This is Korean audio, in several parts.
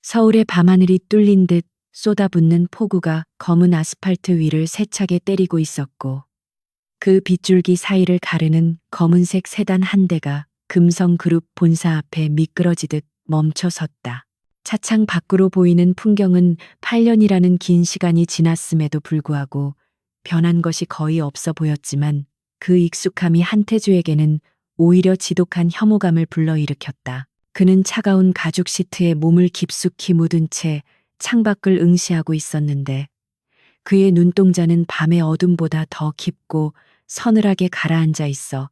서울의 밤하늘이 뚫린 듯 쏟아붓는 폭우가 검은 아스팔트 위를 세차게 때리고 있었고 그 빗줄기 사이를 가르는 검은색 세단 한 대가 금성그룹 본사 앞에 미끄러지듯 멈춰 섰다. 차창 밖으로 보이는 풍경은 8년이라는 긴 시간이 지났음에도 불구하고 변한 것이 거의 없어 보였지만 그 익숙함이 한태주에게는 오히려 지독한 혐오감을 불러일으켰다. 그는 차가운 가죽 시트에 몸을 깊숙이 묻은 채 창밖을 응시하고 있었는데 그의 눈동자는 밤의 어둠보다 더 깊고 서늘하게 가라앉아 있어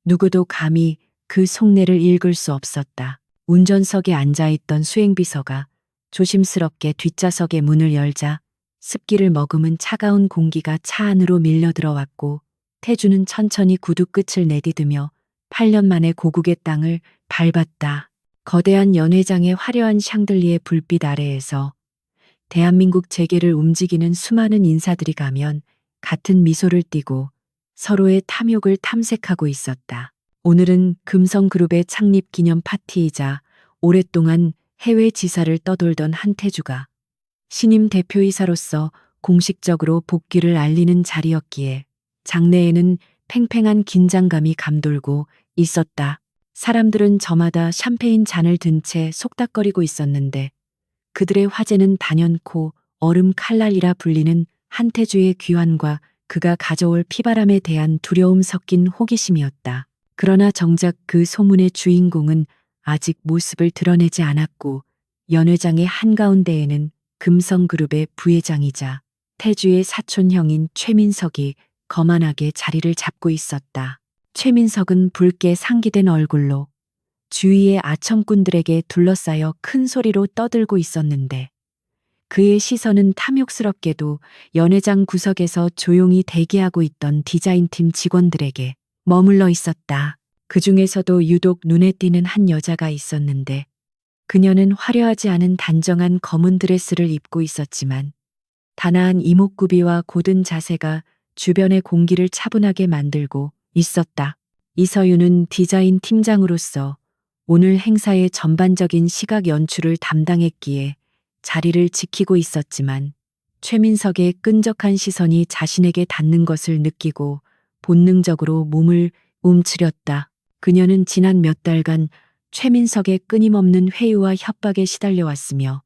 누구도 감히 그 속내를 읽을 수 없었다. 운전석에 앉아있던 수행비서가 조심스럽게 뒷좌석의 문을 열자 습기를 머금은 차가운 공기가 차 안으로 밀려 들어왔고 태주는 천천히 구두 끝을 내디디며 8년 만에 고국의 땅을 밟았다. 거대한 연회장의 화려한 샹들리에 불빛 아래에서 대한민국 재계를 움직이는 수많은 인사들이 가면 같은 미소를 띠고 서로의 탐욕을 탐색하고 있었다. 오늘은 금성그룹의 창립 기념 파티이자 오랫동안 해외 지사를 떠돌던 한태주가 신임 대표이사로서 공식적으로 복귀를 알리는 자리였기에 장내에는 팽팽한 긴장감이 감돌고 있었다. 사람들은 저마다 샴페인 잔을 든 채 속닥거리고 있었는데 그들의 화제는 단연코 얼음 칼날이라 불리는 한태주의 귀환과 그가 가져올 피바람에 대한 두려움 섞인 호기심이었다. 그러나 정작 그 소문의 주인공은 아직 모습을 드러내지 않았고 연회장의 한가운데에는 금성그룹의 부회장이자 태주의 사촌형인 최민석이 거만하게 자리를 잡고 있었다. 최민석은 붉게 상기된 얼굴로 주위의 아첨꾼들에게 둘러싸여 큰 소리로 떠들고 있었는데 그의 시선은 탐욕스럽게도 연회장 구석에서 조용히 대기하고 있던 디자인팀 직원들에게 머물러 있었다. 그 중에서도 유독 눈에 띄는 한 여자가 있었는데 그녀는 화려하지 않은 단정한 검은 드레스를 입고 있었지만 단아한 이목구비와 고든 자세가 주변의 공기를 차분하게 만들고 있었다. 이서윤은 디자인 팀장으로서 오늘 행사의 전반적인 시각 연출을 담당했기에 자리를 지키고 있었지만 최민석의 끈적한 시선이 자신에게 닿는 것을 느끼고 본능적으로 몸을 움츠렸다. 그녀는 지난 몇 달간 최민석의 끊임없는 회유와 협박에 시달려왔으며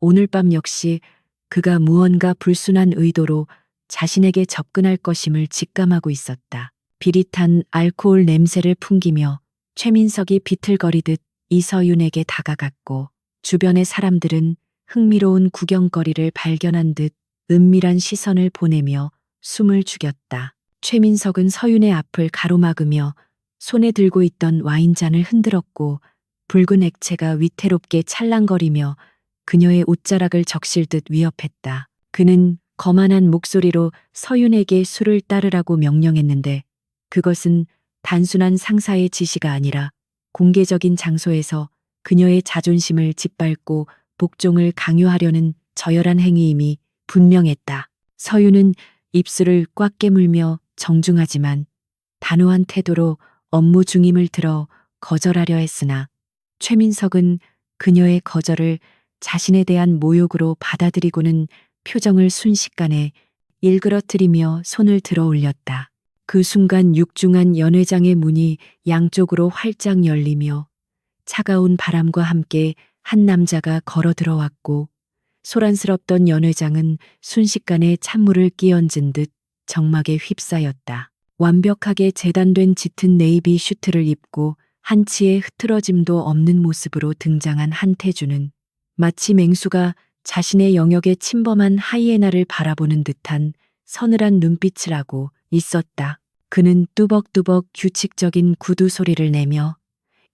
오늘 밤 역시 그가 무언가 불순한 의도로 자신에게 접근할 것임을 직감하고 있었다. 비릿한 알코올 냄새를 풍기며 최민석이 비틀거리듯 이서윤에게 다가갔고 주변의 사람들은 흥미로운 구경거리를 발견한 듯 은밀한 시선을 보내며 숨을 죽였다. 최민석은 서윤의 앞을 가로막으며 손에 들고 있던 와인잔을 흔들었고 붉은 액체가 위태롭게 찰랑거리며 그녀의 옷자락을 적실듯 위협했다. 그는 거만한 목소리로 서윤에게 술을 따르라고 명령했는데 그것은 단순한 상사의 지시가 아니라 공개적인 장소에서 그녀의 자존심을 짓밟고 복종을 강요하려는 저열한 행위임이 분명했다. 서윤은 입술을 꽉 깨물며 정중하지만 단호한 태도로 업무 중임을 들어 거절하려 했으나 최민석은 그녀의 거절을 자신에 대한 모욕으로 받아들이고는 표정을 순식간에 일그러뜨리며 손을 들어 올렸다. 그 순간 육중한 연회장의 문이 양쪽으로 활짝 열리며 차가운 바람과 함께 한 남자가 걸어 들어왔고 소란스럽던 연회장은 순식간에 찬물을 끼얹은 듯 정막에 휩싸였다. 완벽하게 재단된 짙은 네이비 슈트를 입고 한치의 흐트러짐도 없는 모습으로 등장한 한태주는 마치 맹수가 자신의 영역에 침범한 하이에나를 바라보는 듯한 서늘한 눈빛을 하고 있었다. 그는 뚜벅뚜벅 규칙적인 구두 소리를 내며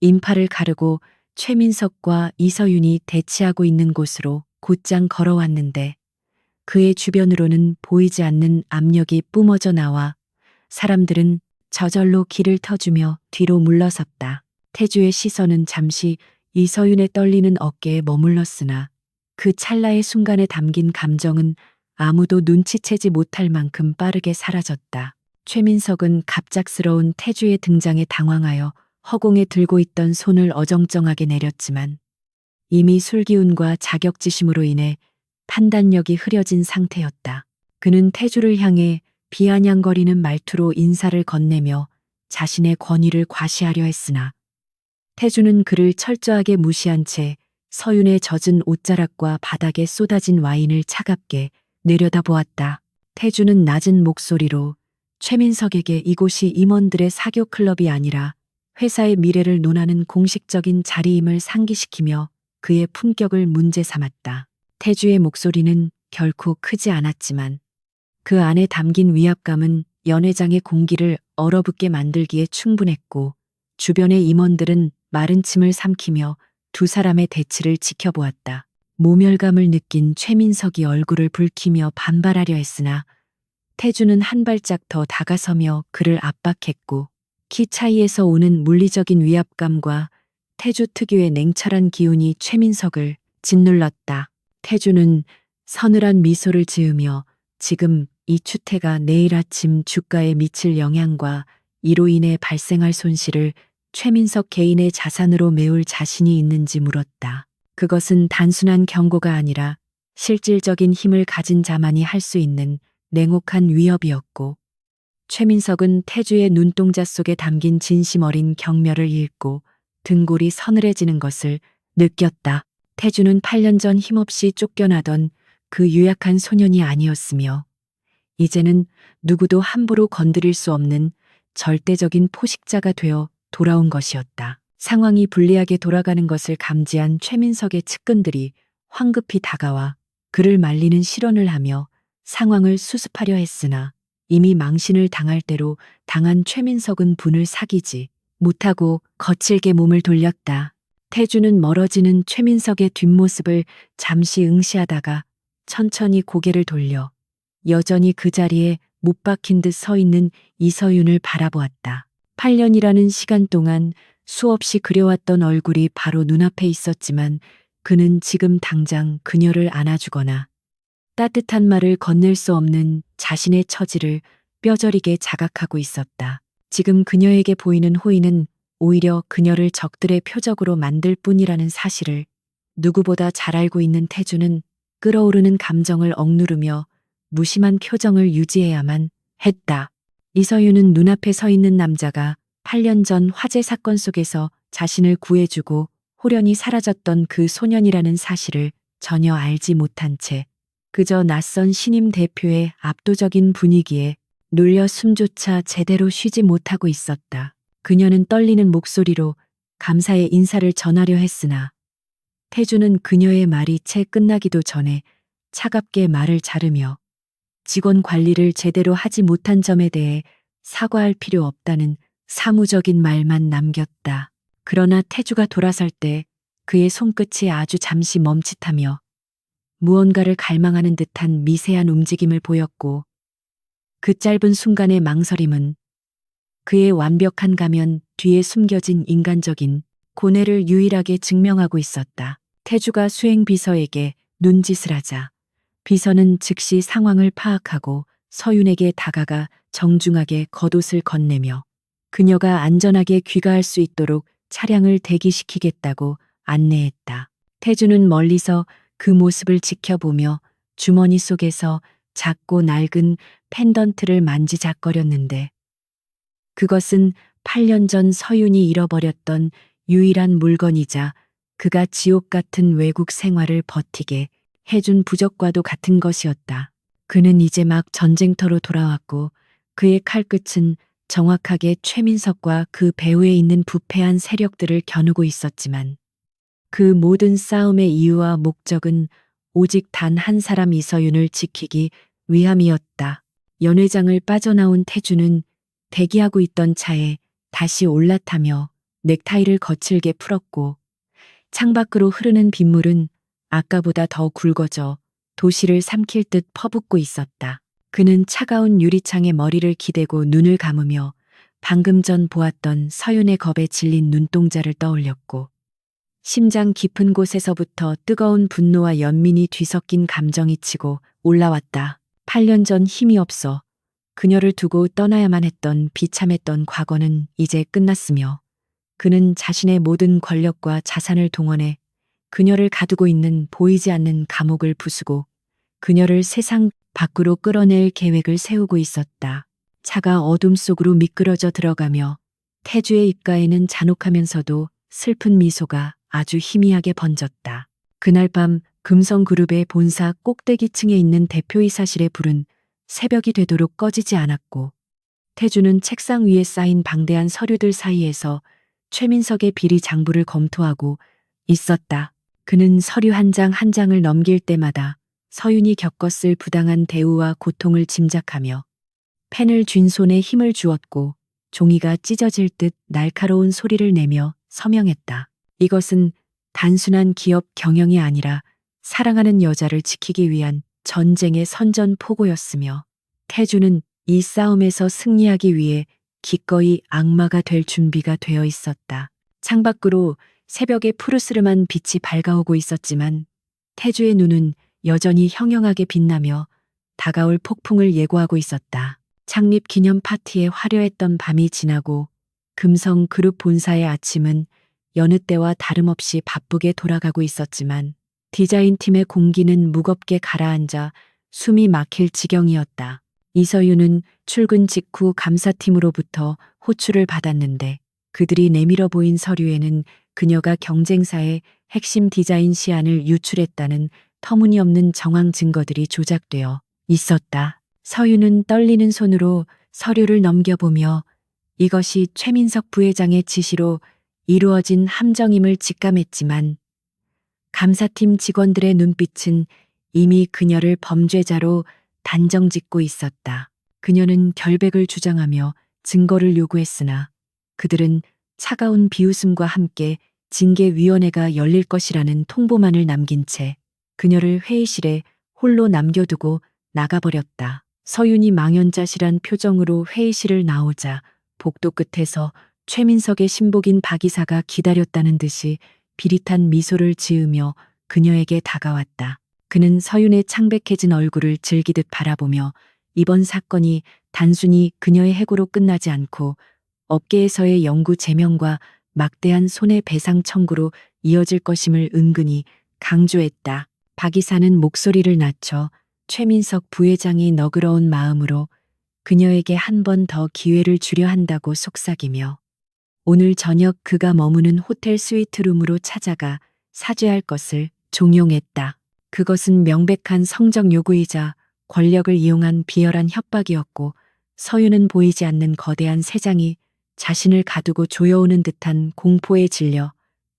인파를 가르고 최민석과 이서윤이 대치하고 있는 곳으로 곧장 걸어왔는데 그의 주변으로는 보이지 않는 압력이 뿜어져 나와 사람들은 저절로 길을 터주며 뒤로 물러섰다. 태주의 시선은 잠시 이서윤의 떨리는 어깨에 머물렀으나 그 찰나의 순간에 담긴 감정은 아무도 눈치채지 못할 만큼 빠르게 사라졌다. 최민석은 갑작스러운 태주의 등장에 당황하여 허공에 들고 있던 손을 어정쩡하게 내렸지만 이미 술기운과 자격지심으로 인해 판단력이 흐려진 상태였다. 그는 태주를 향해 비아냥거리는 말투로 인사를 건네며 자신의 권위를 과시하려 했으나 태주는 그를 철저하게 무시한 채 서윤의 젖은 옷자락과 바닥에 쏟아진 와인을 차갑게 내려다보았다. 태주는 낮은 목소리로 최민석에게 이곳이 임원들의 사교 클럽이 아니라 회사의 미래를 논하는 공식적인 자리임을 상기시키며 그의 품격을 문제 삼았다. 태주의 목소리는 결코 크지 않았지만 그 안에 담긴 위압감은 연회장의 공기를 얼어붙게 만들기에 충분했고 주변의 임원들은 마른 침을 삼키며 두 사람의 대치를 지켜보았다. 모멸감을 느낀 최민석이 얼굴을 붉히며 반발하려 했으나 태주는 한 발짝 더 다가서며 그를 압박했고 키 차이에서 오는 물리적인 위압감과 태주 특유의 냉철한 기운이 최민석을 짓눌렀다. 태주는 서늘한 미소를 지으며 지금 이 추태가 내일 아침 주가에 미칠 영향과 이로 인해 발생할 손실을 최민석 개인의 자산으로 메울 자신이 있는지 물었다. 그것은 단순한 경고가 아니라 실질적인 힘을 가진 자만이 할 수 있는 냉혹한 위협이었고 최민석은 태주의 눈동자 속에 담긴 진심 어린 경멸을 읽고 등골이 서늘해지는 것을 느꼈다. 태주는 8년 전 힘없이 쫓겨나던 그 유약한 소년이 아니었으며 이제는 누구도 함부로 건드릴 수 없는 절대적인 포식자가 되어 돌아온 것이었다. 상황이 불리하게 돌아가는 것을 감지한 최민석의 측근들이 황급히 다가와 그를 말리는 실언을 하며 상황을 수습하려 했으나 이미 망신을 당할 대로 당한 최민석은 분을 사귀지 못하고 거칠게 몸을 돌렸다. 태주는 멀어지는 최민석의 뒷모습을 잠시 응시하다가 천천히 고개를 돌려 여전히 그 자리에 못 박힌 듯 서 있는 이서윤을 바라보았다. 8년이라는 시간 동안 수없이 그려왔던 얼굴이 바로 눈앞에 있었지만 그는 지금 당장 그녀를 안아주거나 따뜻한 말을 건넬 수 없는 자신의 처지를 뼈저리게 자각하고 있었다. 지금 그녀에게 보이는 호의는 오히려 그녀를 적들의 표적으로 만들 뿐이라는 사실을 누구보다 잘 알고 있는 태주는 끓어오르는 감정을 억누르며 무심한 표정을 유지해야만 했다. 이서윤은 눈앞에 서 있는 남자가 8년 전 화재 사건 속에서 자신을 구해주고 호련히 사라졌던 그 소년이라는 사실을 전혀 알지 못한 채 그저 낯선 신임 대표의 압도적인 분위기에 눌려 숨조차 제대로 쉬지 못하고 있었다. 그녀는 떨리는 목소리로 감사의 인사를 전하려 했으나 태주는 그녀의 말이 채 끝나기도 전에 차갑게 말을 자르며 직원 관리를 제대로 하지 못한 점에 대해 사과할 필요 없다는 사무적인 말만 남겼다. 그러나 태주가 돌아설 때 그의 손끝이 아주 잠시 멈칫하며 무언가를 갈망하는 듯한 미세한 움직임을 보였고 그 짧은 순간의 망설임은 그의 완벽한 가면 뒤에 숨겨진 인간적인 고뇌를 유일하게 증명하고 있었다. 태주가 수행 비서에게 눈짓을 하자 비서는 즉시 상황을 파악하고 서윤에게 다가가 정중하게 겉옷을 건네며 그녀가 안전하게 귀가할 수 있도록 차량을 대기시키겠다고 안내했다. 태주는 멀리서 그 모습을 지켜보며 주머니 속에서 작고 낡은 펜던트를 만지작거렸는데 그것은 8년 전 서윤이 잃어버렸던 유일한 물건이자 그가 지옥 같은 외국 생활을 버티게 해준 부적과도 같은 것이었다. 그는 이제 막 전쟁터로 돌아왔고 그의 칼끝은 정확하게 최민석과 그 배후에 있는 부패한 세력들을 겨누고 있었지만 그 모든 싸움의 이유와 목적은 오직 단 한 사람 이서윤을 지키기 위함이었다. 연회장을 빠져나온 태주는 대기하고 있던 차에 다시 올라타며 넥타이를 거칠게 풀었고 창밖으로 흐르는 빗물은 아까보다 더 굵어져 도시를 삼킬 듯 퍼붓고 있었다. 그는 차가운 유리창에 머리를 기대고 눈을 감으며 방금 전 보았던 서윤의 겁에 질린 눈동자를 떠올렸고 심장 깊은 곳에서부터 뜨거운 분노와 연민이 뒤섞인 감정이 치고 올라왔다. 8년 전 힘이 없어 그녀를 두고 떠나야만 했던 비참했던 과거는 이제 끝났으며 그는 자신의 모든 권력과 자산을 동원해 그녀를 가두고 있는 보이지 않는 감옥을 부수고 그녀를 세상 밖으로 끌어낼 계획을 세우고 있었다. 차가 어둠 속으로 미끄러져 들어가며 태주의 입가에는 잔혹하면서도 슬픈 미소가 아주 희미하게 번졌다. 그날 밤 금성그룹의 본사 꼭대기층에 있는 대표이사실의 불은 새벽이 되도록 꺼지지 않았고 태주는 책상 위에 쌓인 방대한 서류들 사이에서 최민석의 비리 장부를 검토하고 있었다. 그는 서류 한 장 한 장을 넘길 때마다 서윤이 겪었을 부당한 대우와 고통을 짐작하며 펜을 쥔 손에 힘을 주었고 종이가 찢어질 듯 날카로운 소리를 내며 서명했다. 이것은 단순한 기업 경영이 아니라 사랑하는 여자를 지키기 위한 전쟁의 선전포고였으며 태주는 이 싸움에서 승리하기 위해 기꺼이 악마가 될 준비가 되어 있었다. 창밖으로 새벽의 푸르스름한 빛이 밝아오고 있었지만 태주의 눈은 여전히 형형하게 빛나며 다가올 폭풍을 예고하고 있었다. 창립 기념 파티에 화려했던 밤이 지나고 금성 그룹 본사의 아침은 여느 때와 다름없이 바쁘게 돌아가고 있었지만 디자인팀의 공기는 무겁게 가라앉아 숨이 막힐 지경이었다. 이서윤은 출근 직후 감사팀으로부터 호출을 받았는데 그들이 내밀어 보인 서류에는 그녀가 경쟁사의 핵심 디자인 시안을 유출했다는 터무니없는 정황 증거들이 조작되어 있었다. 서윤은 떨리는 손으로 서류를 넘겨보며 이것이 최민석 부회장의 지시로 이루어진 함정임을 직감했지만 감사팀 직원들의 눈빛은 이미 그녀를 범죄자로 단정짓고 있었다. 그녀는 결백을 주장하며 증거를 요구했으나 그들은 차가운 비웃음과 함께 징계위원회가 열릴 것이라는 통보만을 남긴 채 그녀를 회의실에 홀로 남겨두고 나가버렸다. 서윤이 망연자실한 표정으로 회의실을 나오자 복도 끝에서 최민석의 신복인 박 이사가 기다렸다는 듯이 비릿한 미소를 지으며 그녀에게 다가왔다. 그는 서윤의 창백해진 얼굴을 즐기듯 바라보며 이번 사건이 단순히 그녀의 해고로 끝나지 않고 업계에서의 영구 제명과 막대한 손해배상 청구로 이어질 것임을 은근히 강조했다. 박 이사는 목소리를 낮춰 최민석 부회장이 너그러운 마음으로 그녀에게 한 번 더 기회를 주려 한다고 속삭이며 오늘 저녁 그가 머무는 호텔 스위트룸으로 찾아가 사죄할 것을 종용했다. 그것은 명백한 성적 요구이자 권력을 이용한 비열한 협박이었고 서윤은 보이지 않는 거대한 새장이 자신을 가두고 조여오는 듯한 공포에 질려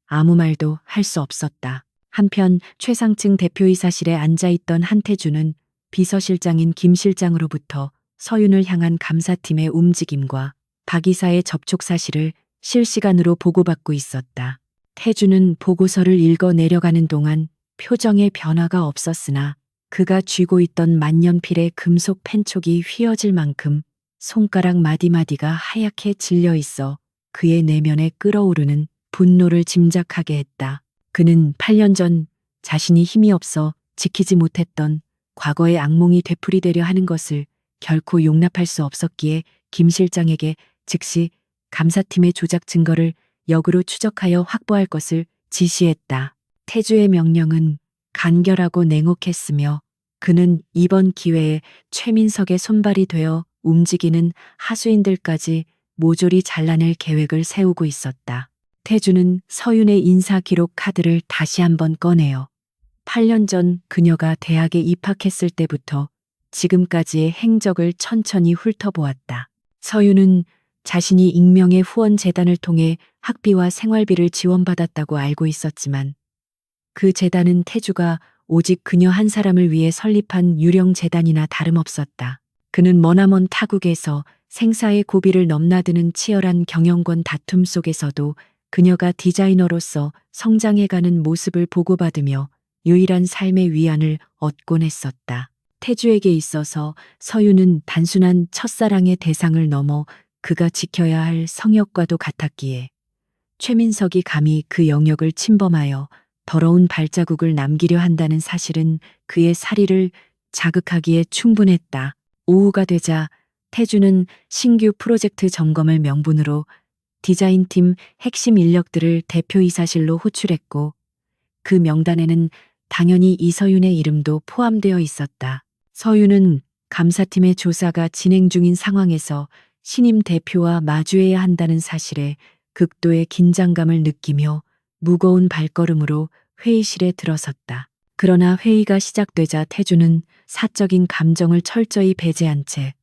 아무 말도 할 수 없었다. 한편 최상층 대표이사실에 앉아있던 한태주는 비서실장인 김 실장으로부터 서윤을 향한 감사팀의 움직임과 박 이사의 접촉 사실을 실시간으로 보고받고 있었다. 태주는 보고서를 읽어 내려가는 동안 표정에 변화가 없었으나 그가 쥐고 있던 만년필의 금속 펜촉이 휘어질 만큼 손가락 마디마디가 하얗게 질려 있어 그의 내면에 끓어오르는 분노를 짐작하게 했다. 그는 8년 전 자신이 힘이 없어 지키지 못했던 과거의 악몽이 되풀이되려 하는 것을 결코 용납할 수 없었기에 김 실장에게 즉시 감사팀의 조작 증거를 역으로 추적하여 확보할 것을 지시했다. 태주의 명령은 간결하고 냉혹했으며 그는 이번 기회에 최민석의 손발이 되어 움직이는 하수인들까지 모조리 잘라낼 계획을 세우고 있었다. 태주는 서윤의 인사 기록 카드를 다시 한번 꺼내어 8년 전 그녀가 대학에 입학했을 때부터 지금까지의 행적을 천천히 훑어보았다. 서윤은 자신이 익명의 후원 재단을 통해 학비와 생활비를 지원받았다고 알고 있었지만 그 재단은 태주가 오직 그녀 한 사람을 위해 설립한 유령 재단이나 다름없었다. 그는 머나먼 타국에서 생사의 고비를 넘나드는 치열한 경영권 다툼 속에서도 그녀가 디자이너로서 성장해가는 모습을 보고받으며 유일한 삶의 위안을 얻곤 했었다. 태주에게 있어서 서윤은 단순한 첫사랑의 대상을 넘어 그가 지켜야 할 성역과도 같았기에 최민석이 감히 그 영역을 침범하여 더러운 발자국을 남기려 한다는 사실은 그의 사리를 자극하기에 충분했다. 오후가 되자 태주는 신규 프로젝트 점검을 명분으로 디자인팀 핵심 인력들을 대표이사실로 호출했고 그 명단에는 당연히 이서윤의 이름도 포함되어 있었다. 서윤은 감사팀의 조사가 진행 중인 상황에서 신임 대표와 마주해야 한다는 사실에 극도의 긴장감을 느끼며 무거운 발걸음으로 회의실에 들어섰다. 그러나 회의가 시작되자 태주는 사적인 감정을 철저히 배제한 채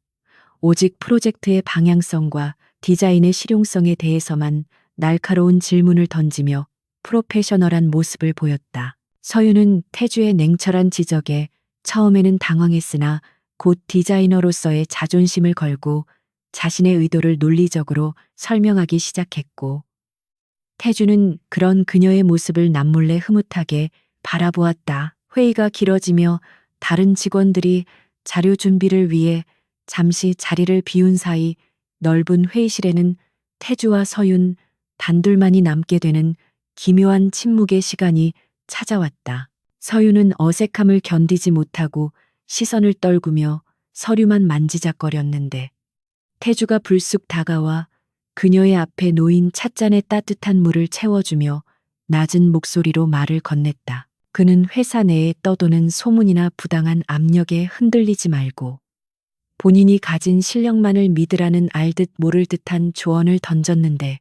오직 프로젝트의 방향성과 디자인의 실용성에 대해서만 날카로운 질문을 던지며 프로페셔널한 모습을 보였다. 서윤은 태주의 냉철한 지적에 처음에는 당황했으나 곧 디자이너로서의 자존심을 걸고 자신의 의도를 논리적으로 설명하기 시작했고, 태주는 그런 그녀의 모습을 남몰래 흐뭇하게 바라보았다. 회의가 길어지며 다른 직원들이 자료 준비를 위해 잠시 자리를 비운 사이 넓은 회의실에는 태주와 서윤 단둘만이 남게 되는 기묘한 침묵의 시간이 찾아왔다. 서윤은 어색함을 견디지 못하고 시선을 떨구며 서류만 만지작거렸는데 태주가 불쑥 다가와 그녀의 앞에 놓인 찻잔에 따뜻한 물을 채워주며 낮은 목소리로 말을 건넸다. 그는 회사 내에 떠도는 소문이나 부당한 압력에 흔들리지 말고 본인이 가진 실력만을 믿으라는 알듯 모를 듯한 조언을 던졌는데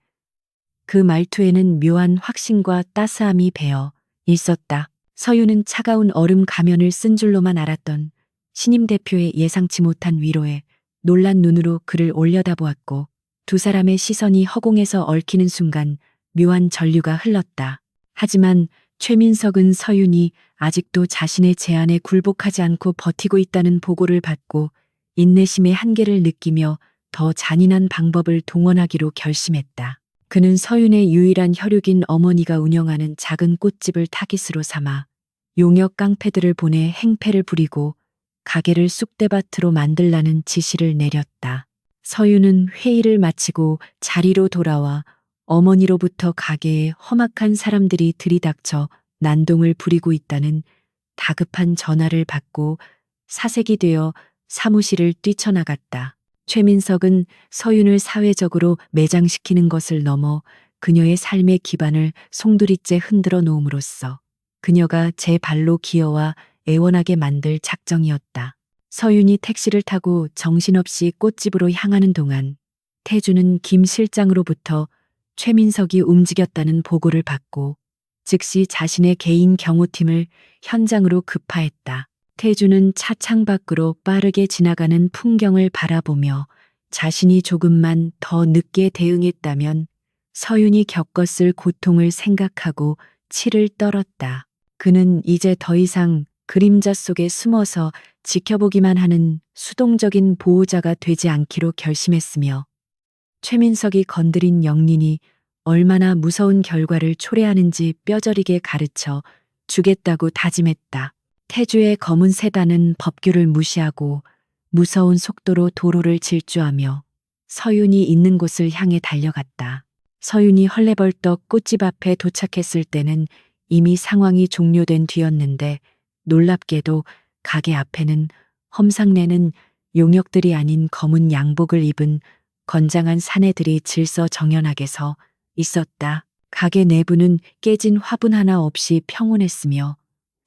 그 말투에는 묘한 확신과 따스함이 배어 있었다. 서윤은 차가운 얼음 가면을 쓴 줄로만 알았던 신임 대표의 예상치 못한 위로에 놀란 눈으로 그를 올려다보았고 두 사람의 시선이 허공에서 얽히는 순간 묘한 전류가 흘렀다. 하지만 최민석은 서윤이 아직도 자신의 제안에 굴복하지 않고 버티고 있다는 보고를 받고 인내심의 한계를 느끼며 더 잔인한 방법을 동원하기로 결심했다. 그는 서윤의 유일한 혈육인 어머니가 운영하는 작은 꽃집을 타깃으로 삼아 용역 깡패들을 보내 행패를 부리고 가게를 쑥대밭으로 만들라는 지시를 내렸다. 서윤은 회의를 마치고 자리로 돌아와 어머니로부터 가게에 험악한 사람들이 들이닥쳐 난동을 부리고 있다는 다급한 전화를 받고 사색이 되어 사무실을 뛰쳐나갔다. 최민석은 서윤을 사회적으로 매장시키는 것을 넘어 그녀의 삶의 기반을 송두리째 흔들어 놓음으로써 그녀가 제 발로 기어와 애원하게 만들 작정이었다. 서윤이 택시를 타고 정신없이 꽃집으로 향하는 동안 태주는 김 실장으로부터 최민석이 움직였다는 보고를 받고 즉시 자신의 개인 경호팀을 현장으로 급파했다. 태주는 차 창밖으로 빠르게 지나가는 풍경을 바라보며 자신이 조금만 더 늦게 대응했다면 서윤이 겪었을 고통을 생각하고 치를 떨었다. 그는 이제 더 이상 그림자 속에 숨어서 지켜보기만 하는 수동적인 보호자가 되지 않기로 결심했으며 최민석이 건드린 영린이 얼마나 무서운 결과를 초래하는지 뼈저리게 가르쳐 주겠다고 다짐했다. 태주의 검은 세단은 법규를 무시하고 무서운 속도로 도로를 질주하며 서윤이 있는 곳을 향해 달려갔다. 서윤이 헐레벌떡 꽃집 앞에 도착했을 때는 이미 상황이 종료된 뒤였는데 놀랍게도 가게 앞에는 험상내는 용역들이 아닌 검은 양복을 입은 건장한 사내들이 질서정연하게 서 있었다. 가게 내부는 깨진 화분 하나 없이 평온했으며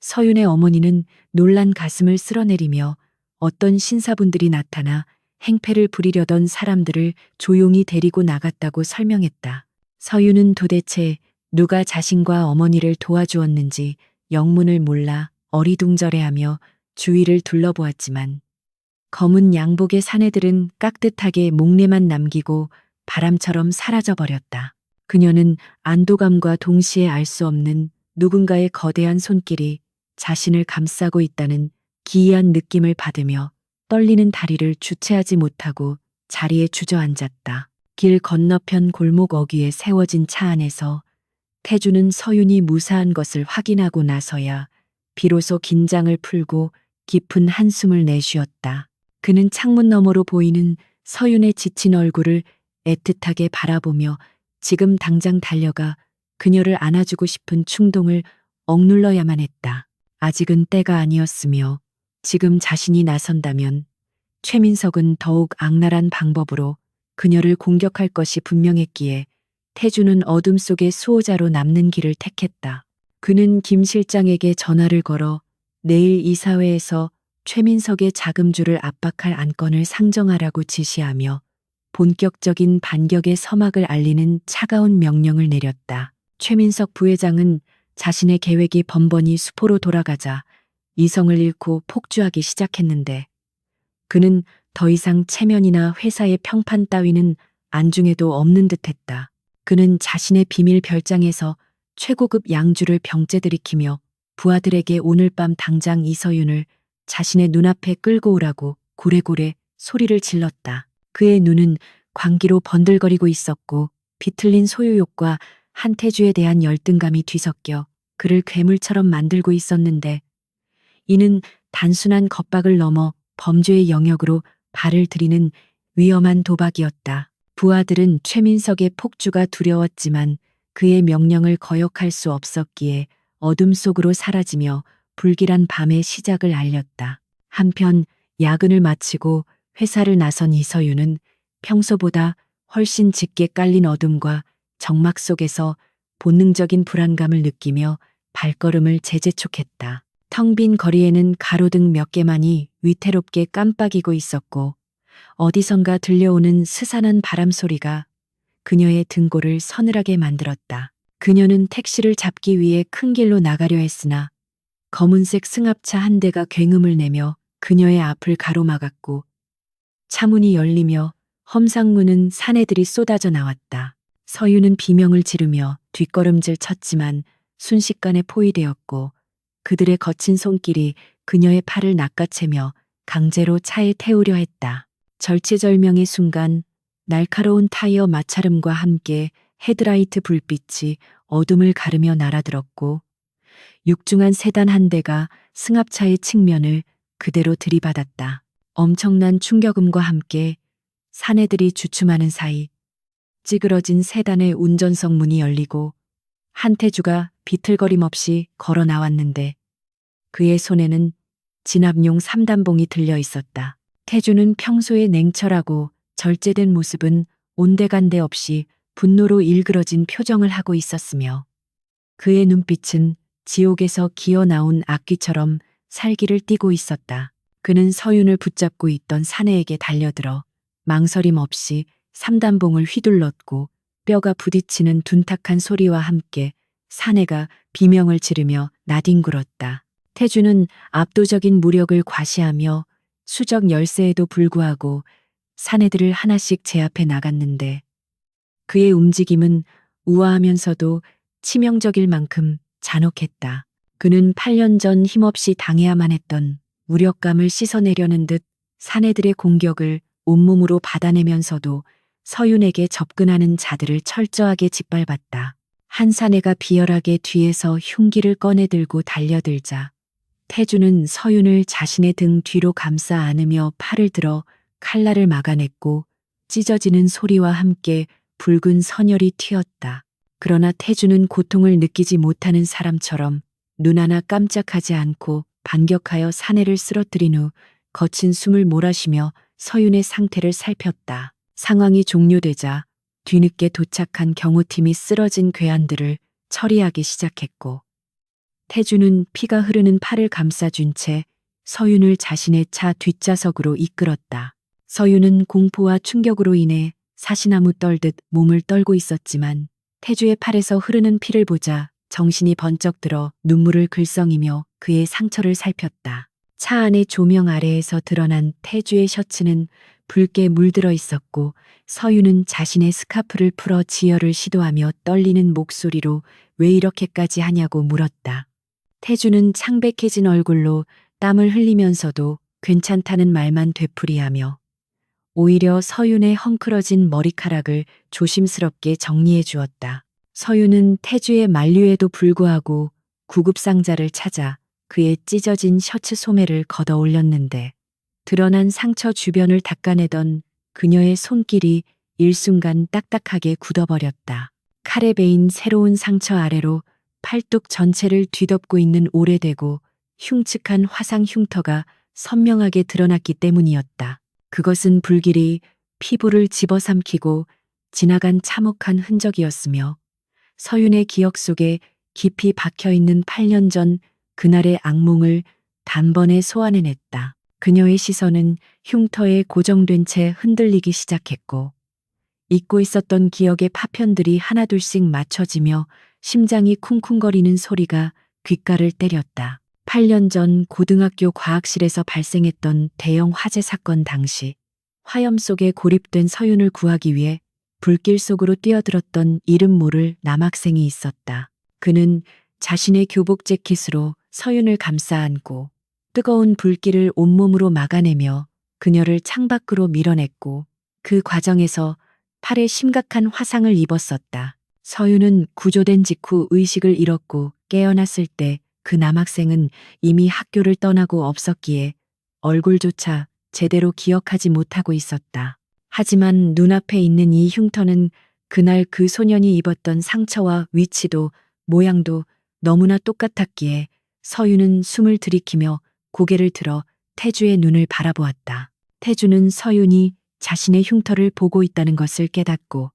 서윤의 어머니는 놀란 가슴을 쓸어내리며 어떤 신사분들이 나타나 행패를 부리려던 사람들을 조용히 데리고 나갔다고 설명했다. 서윤은 도대체 누가 자신과 어머니를 도와주었는지 영문을 몰라 어리둥절해하며 주위를 둘러보았지만 검은 양복의 사내들은 깍듯하게 목례만 남기고 바람처럼 사라져버렸다. 그녀는 안도감과 동시에 알 수 없는 누군가의 거대한 손길이 자신을 감싸고 있다는 기이한 느낌을 받으며 떨리는 다리를 주체하지 못하고 자리에 주저앉았다. 길 건너편 골목 어귀에 세워진 차 안에서 태주는 서윤이 무사한 것을 확인하고 나서야 비로소 긴장을 풀고 깊은 한숨을 내쉬었다. 그는 창문 너머로 보이는 서윤의 지친 얼굴을 애틋하게 바라보며 지금 당장 달려가 그녀를 안아주고 싶은 충동을 억눌러야만 했다. 아직은 때가 아니었으며 지금 자신이 나선다면 최민석은 더욱 악랄한 방법으로 그녀를 공격할 것이 분명했기에 태주는 어둠 속의 수호자로 남는 길을 택했다. 그는 김 실장에게 전화를 걸어 내일 이사회에서 최민석의 자금주를 압박할 안건을 상정하라고 지시하며 본격적인 반격의 서막을 알리는 차가운 명령을 내렸다. 최민석 부회장은 자신의 계획이 번번이 수포로 돌아가자 이성을 잃고 폭주하기 시작했는데 그는 더 이상 체면이나 회사의 평판 따위는 안중에도 없는 듯했다. 그는 자신의 비밀 별장에서 최고급 양주를 병째 들이키며 부하들에게 오늘 밤 당장 이서윤을 자신의 눈앞에 끌고 오라고 고래고래 소리를 질렀다. 그의 눈은 광기로 번들거리고 있었고 비틀린 소유욕과 한태주에 대한 열등감이 뒤섞여 그를 괴물처럼 만들고 있었는데 이는 단순한 겁박을 넘어 범죄의 영역으로 발을 들이는 위험한 도박이었다. 부하들은 최민석의 폭주가 두려웠지만 그의 명령을 거역할 수 없었기에 어둠 속으로 사라지며 불길한 밤의 시작을 알렸다. 한편 야근을 마치고 회사를 나선 이서윤은 평소보다 훨씬 짙게 깔린 어둠과 적막 속에서 본능적인 불안감을 느끼며 발걸음을 재재촉했다. 텅 빈 거리에는 가로등 몇 개만이 위태롭게 깜빡이고 있었고 어디선가 들려오는 스산한 바람 소리가 그녀의 등골을 서늘하게 만들었다. 그녀는 택시를 잡기 위해 큰 길로 나가려 했으나 검은색 승합차 한 대가 굉음을 내며 그녀의 앞을 가로막았고 차문이 열리며 험상무는 사내들이 쏟아져 나왔다. 서유는 비명을 지르며 뒷걸음질 쳤지만 순식간에 포위되었고 그들의 거친 손길이 그녀의 팔을 낚아채며 강제로 차에 태우려 했다. 절체절명의 순간 날카로운 타이어 마찰음과 함께 헤드라이트 불빛이 어둠을 가르며 날아들었고 육중한 세단 한 대가 승합차의 측면을 그대로 들이받았다. 엄청난 충격음과 함께 사내들이 주춤하는 사이 찌그러진 세단의 운전석 문이 열리고 한태주가 비틀거림 없이 걸어 나왔는데 그의 손에는 진압용 3단봉이 들려 있었다. 태주는 평소에 냉철하고 절제된 모습은 온데간데 없이 분노로 일그러진 표정을 하고 있었으며 그의 눈빛은 지옥에서 기어 나온 악귀처럼 살기를 띠고 있었다. 그는 서윤을 붙잡고 있던 사내에게 달려들어 망설임 없이 3단봉을 휘둘렀고 뼈가 부딪히는 둔탁한 소리와 함께 사내가 비명을 지르며 나뒹굴었다. 태주는 압도적인 무력을 과시하며 수적 열세에도 불구하고 사내들을 하나씩 제압해 나갔는데 그의 움직임은 우아하면서도 치명적일 만큼 잔혹했다. 그는 8년 전 힘없이 당해야만 했던 무력감을 씻어내려는 듯 사내들의 공격을 온몸으로 받아내면서도 서윤에게 접근하는 자들을 철저하게 짓밟았다. 한 사내가 비열하게 뒤에서 흉기를 꺼내들고 달려들자 태주는 서윤을 자신의 등 뒤로 감싸 안으며 팔을 들어 칼날을 막아냈고 찢어지는 소리와 함께 붉은 선혈이 튀었다. 그러나 태주는 고통을 느끼지 못하는 사람처럼 눈 하나 깜짝하지 않고 반격하여 사내를 쓰러뜨린 후 거친 숨을 몰아쉬며 서윤의 상태를 살폈다. 상황이 종료되자 뒤늦게 도착한 경호팀이 쓰러진 괴한들을 처리하기 시작했고 태주는 피가 흐르는 팔을 감싸준 채 서윤을 자신의 차 뒷좌석으로 이끌었다. 서윤은 공포와 충격으로 인해 사시나무 떨듯 몸을 떨고 있었지만 태주의 팔에서 흐르는 피를 보자 정신이 번쩍 들어 눈물을 글썽이며 그의 상처를 살폈다. 차 안의 조명 아래에서 드러난 태주의 셔츠는 붉게 물들어 있었고 서윤은 자신의 스카프를 풀어 지혈을 시도하며 떨리는 목소리로 왜 이렇게까지 하냐고 물었다. 태주는 창백해진 얼굴로 땀을 흘리면서도 괜찮다는 말만 되풀이하며 오히려 서윤의 헝클어진 머리카락을 조심스럽게 정리해 주었다. 서윤은 태주의 만류에도 불구하고 구급상자를 찾아 그의 찢어진 셔츠 소매를 걷어 올렸는데 드러난 상처 주변을 닦아내던 그녀의 손길이 일순간 딱딱하게 굳어버렸다. 칼에 베인 새로운 상처 아래로 팔뚝 전체를 뒤덮고 있는 오래되고 흉측한 화상 흉터가 선명하게 드러났기 때문이었다. 그것은 불길이 피부를 집어삼키고 지나간 참혹한 흔적이었으며 서윤의 기억 속에 깊이 박혀있는 8년 전 그날의 악몽을 단번에 소환해냈다. 그녀의 시선은 흉터에 고정된 채 흔들리기 시작했고 잊고 있었던 기억의 파편들이 하나둘씩 맞춰지며 심장이 쿵쿵거리는 소리가 귓가를 때렸다. 8년 전 고등학교 과학실에서 발생했던 대형 화재 사건 당시 화염 속에 고립된 서윤을 구하기 위해 불길 속으로 뛰어들었던 이름 모를 남학생이 있었다. 그는 자신의 교복 재킷으로 서윤을 감싸 안고 뜨거운 불길을 온몸으로 막아내며 그녀를 창밖으로 밀어냈고 그 과정에서 팔에 심각한 화상을 입었었다. 서윤은 구조된 직후 의식을 잃었고 깨어났을 때 그 남학생은 이미 학교를 떠나고 없었기에 얼굴조차 제대로 기억하지 못하고 있었다. 하지만 눈앞에 있는 이 흉터는 그날 그 소년이 입었던 상처와 위치도 모양도 너무나 똑같았기에 서윤은 숨을 들이키며 고개를 들어 태주의 눈을 바라보았다. 태주는 서윤이 자신의 흉터를 보고 있다는 것을 깨닫고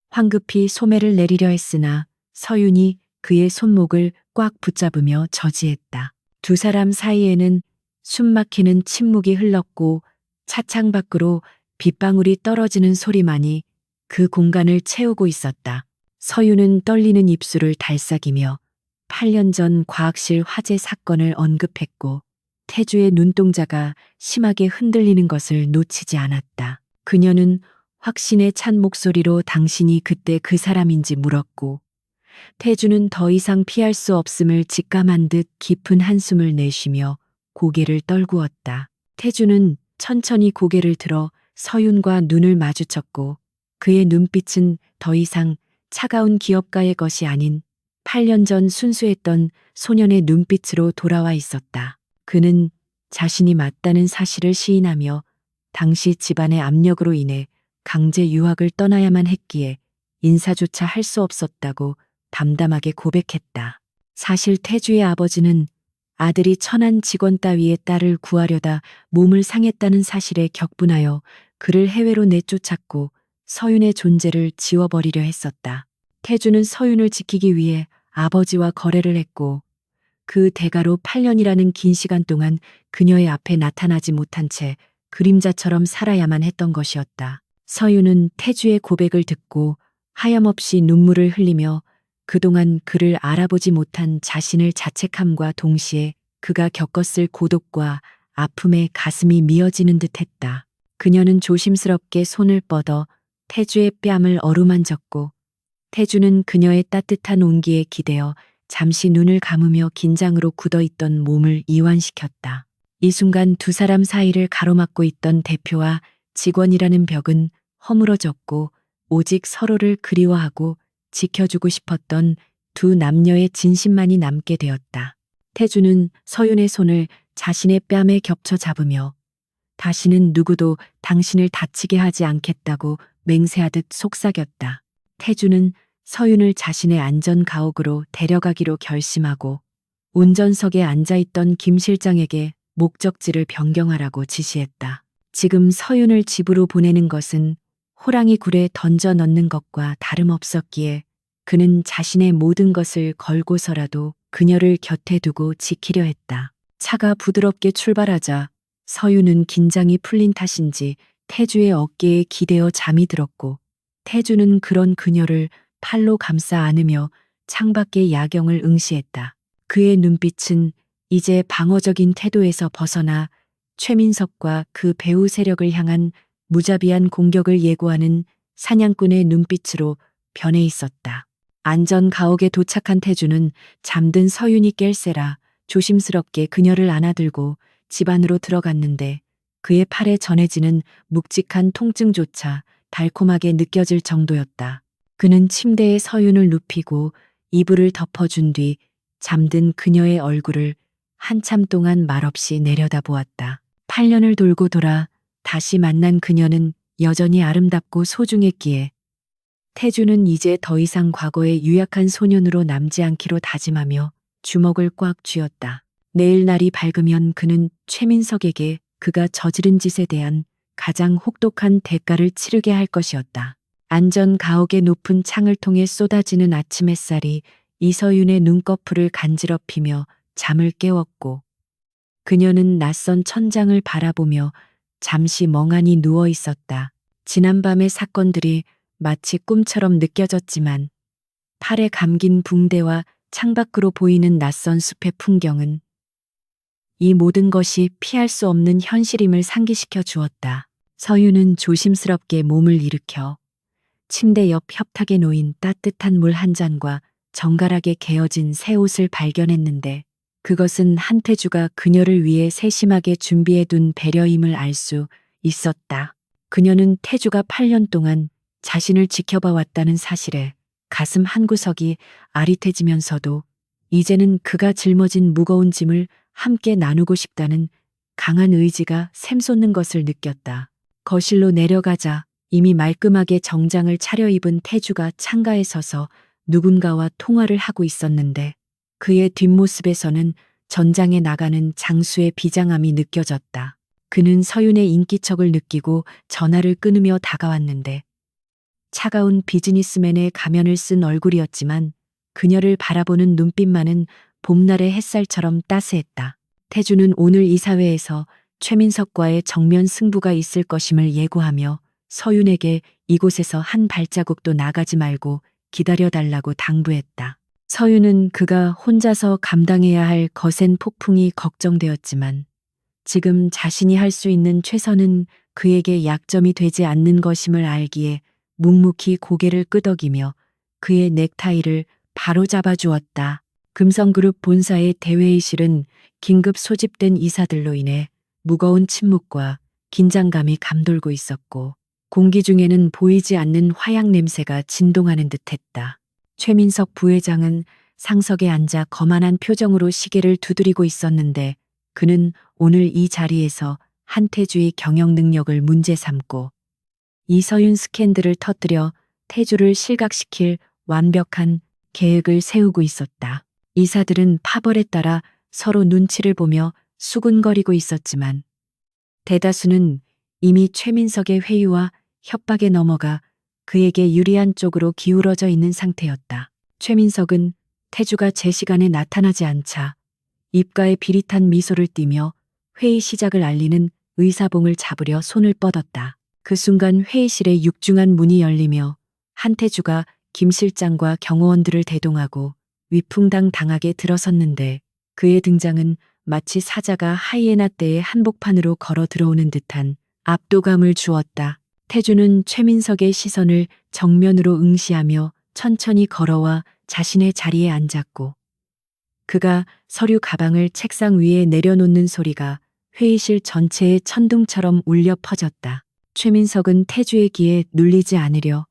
황급히 소매를 내리려 했으나 서윤이 그의 손목을 꽉 붙잡으며 저지했다. 두 사람 사이에는 숨막히는 침묵이 흘렀고 차창 밖으로 빗방울이 떨어지는 소리만이 그 공간을 채우고 있었다. 서윤은 떨리는 입술을 달싹이며 8년 전 과학실 화재 사건을 언급했고 태주의 눈동자가 심하게 흔들리는 것을 놓치지 않았다. 그녀는 확신에 찬 목소리로 당신이 그때 그 사람인지 물었고 태주는 더 이상 피할 수 없음을 직감한 듯 깊은 한숨을 내쉬며 고개를 떨구었다. 태주는 천천히 고개를 들어 서윤과 눈을 마주쳤고 그의 눈빛은 더 이상 차가운 기업가의 것이 아닌 8년 전 순수했던 소년의 눈빛으로 돌아와 있었다. 그는 자신이 맞다는 사실을 시인하며 당시 집안의 압력으로 인해 강제 유학을 떠나야만 했기에 인사조차 할 수 없었다고 담담하게 고백했다. 사실 태주의 아버지는 아들이 천한 직원 따위의 딸을 구하려다 몸을 상했다는 사실에 격분하여 그를 해외로 내쫓았고 서윤의 존재를 지워버리려 했었다. 태주는 서윤을 지키기 위해 아버지와 거래를 했고 그 대가로 8년이라는 긴 시간 동안 그녀의 앞에 나타나지 못한 채 그림자처럼 살아야만 했던 것이었다. 서윤은 태주의 고백을 듣고 하염없이 눈물을 흘리며 그동안 그를 알아보지 못한 자신을 자책함과 동시에 그가 겪었을 고독과 아픔에 가슴이 미어지는 듯했다. 그녀는 조심스럽게 손을 뻗어 태주의 뺨을 어루만졌고 태주는 그녀의 따뜻한 온기에 기대어 잠시 눈을 감으며 긴장으로 굳어있던 몸을 이완시켰다. 이 순간 두 사람 사이를 가로막고 있던 대표와 직원이라는 벽은 허물어졌고 오직 서로를 그리워하고 지켜주고 싶었던 두 남녀의 진심만이 남게 되었다. 태주는 서윤의 손을 자신의 뺨에 겹쳐 잡으며 다시는 누구도 당신을 다치게 하지 않겠다고 맹세하듯 속삭였다. 태주는 서윤을 자신의 안전 가옥으로 데려가기로 결심하고 운전석에 앉아있던 김 실장에게 목적지를 변경하라고 지시했다. 지금 서윤을 집으로 보내는 것은 호랑이 굴에 던져 넣는 것과 다름없었기에 그는 자신의 모든 것을 걸고서라도 그녀를 곁에 두고 지키려 했다. 차가 부드럽게 출발하자 서윤은 긴장이 풀린 탓인지 태주의 어깨에 기대어 잠이 들었고 태주는 그런 그녀를 팔로 감싸 안으며 창밖의 야경을 응시했다. 그의 눈빛은 이제 방어적인 태도에서 벗어나 최민석과 그 배우 세력을 향한 무자비한 공격을 예고하는 사냥꾼의 눈빛으로 변해 있었다. 안전 가옥에 도착한 태주는 잠든 서윤이 깰세라 조심스럽게 그녀를 안아들고 집 안으로 들어갔는데 그의 팔에 전해지는 묵직한 통증조차 달콤하게 느껴질 정도였다. 그는 침대에 서윤을 눕히고 이불을 덮어준 뒤 잠든 그녀의 얼굴을 한참 동안 말없이 내려다보았다. 8년을 돌고 돌아 다시 만난 그녀는 여전히 아름답고 소중했기에 태주는 이제 더 이상 과거의 유약한 소년으로 남지 않기로 다짐하며 주먹을 꽉 쥐었다. 내일 날이 밝으면 그는 최민석에게 그가 저지른 짓에 대한 가장 혹독한 대가를 치르게 할 것이었다. 안전 가옥의 높은 창을 통해 쏟아지는 아침 햇살이 이서윤의 눈꺼풀을 간지럽히며 잠을 깨웠고 그녀는 낯선 천장을 바라보며 잠시 멍하니 누워 있었다. 지난밤의 사건들이 마치 꿈처럼 느껴졌지만 팔에 감긴 붕대와 창밖으로 보이는 낯선 숲의 풍경은 이 모든 것이 피할 수 없는 현실임을 상기시켜 주었다. 서윤은 조심스럽게 몸을 일으켜 침대 옆 협탁에 놓인 따뜻한 물 한 잔과 정갈하게 개어진 새 옷을 발견했는데 그것은 한태주가 그녀를 위해 세심하게 준비해둔 배려임을 알 수 있었다. 그녀는 태주가 8년 동안 자신을 지켜봐 왔다는 사실에 가슴 한구석이 아릿해지면서도 이제는 그가 짊어진 무거운 짐을 함께 나누고 싶다는 강한 의지가 샘솟는 것을 느꼈다. 거실로 내려가자 이미 말끔하게 정장을 차려입은 태주가 창가에 서서 누군가와 통화를 하고 있었는데 그의 뒷모습에서는 전장에 나가는 장수의 비장함이 느껴졌다. 그는 서윤의 인기척을 느끼고 전화를 끊으며 다가왔는데 차가운 비즈니스맨의 가면을 쓴 얼굴이었지만 그녀를 바라보는 눈빛만은 봄날의 햇살처럼 따스했다. 태주는 오늘 이사회에서 최민석과의 정면 승부가 있을 것임을 예고하며 서윤에게 이곳에서 한 발자국도 나가지 말고 기다려달라고 당부했다. 서윤은 그가 혼자서 감당해야 할 거센 폭풍이 걱정되었지만 지금 자신이 할 수 있는 최선은 그에게 약점이 되지 않는 것임을 알기에 묵묵히 고개를 끄덕이며 그의 넥타이를 바로 잡아주었다. 금성그룹 본사의 대회의실은 긴급 소집된 이사들로 인해 무거운 침묵과 긴장감이 감돌고 있었고 공기 중에는 보이지 않는 화약 냄새가 진동하는 듯했다. 최민석 부회장은 상석에 앉아 거만한 표정으로 시계를 두드리고 있었는데 그는 오늘 이 자리에서 한태주의 경영 능력을 문제 삼고 이서윤 스캔들을 터뜨려 태주를 실각시킬 완벽한 계획을 세우고 있었다. 이사들은 파벌에 따라 서로 눈치를 보며 수군거리고 있었지만 대다수는 이미 최민석의 회유와 협박에 넘어가 그에게 유리한 쪽으로 기울어져 있는 상태였다. 최민석은 태주가 제 시간에 나타나지 않자 입가에 비릿한 미소를 띠며 회의 시작을 알리는 의사봉을 잡으려 손을 뻗었다. 그 순간 회의실의 육중한 문이 열리며 한태주가 김 실장과 경호원들을 대동하고 위풍당당하게 들어섰는데 그의 등장은 마치 사자가 하이에나 떼의 한복판으로 걸어 들어오는 듯한 압도감을 주었다. 태주는 최민석의 시선을 정면으로 응시하며 천천히 걸어와 자신의 자리에 앉았고 그가 서류 가방을 책상 위에 내려놓는 소리가 회의실 전체에 천둥처럼 울려 퍼졌다. 최민석은 태주의 귀에 눌리지 않으려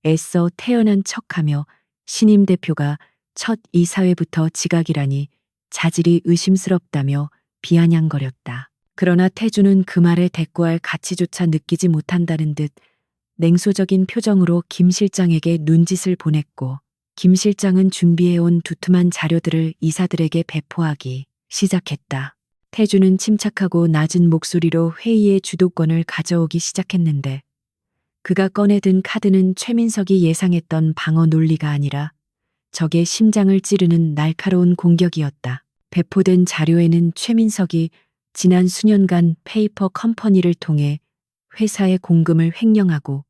애써 태연한 척하며 신임 대표가 첫 이사회부터 지각이라니 자질이 의심스럽다며 비아냥거렸다. 그러나 태주는 그 말에 대꾸할 가치조차 느끼지 못한다는 듯 냉소적인 표정으로 김 실장에게 눈짓을 보냈고 김 실장은 준비해온 두툼한 자료들을 이사들에게 배포하기 시작했다. 태주는 침착하고 낮은 목소리로 회의의 주도권을 가져오기 시작했는데 그가 꺼내든 카드는 최민석이 예상했던 방어 논리가 아니라 적의 심장을 찌르는 날카로운 공격이었다. 배포된 자료에는 최민석이 지난 수년간 페이퍼 컴퍼니를 통해 회사의 공금을 횡령하고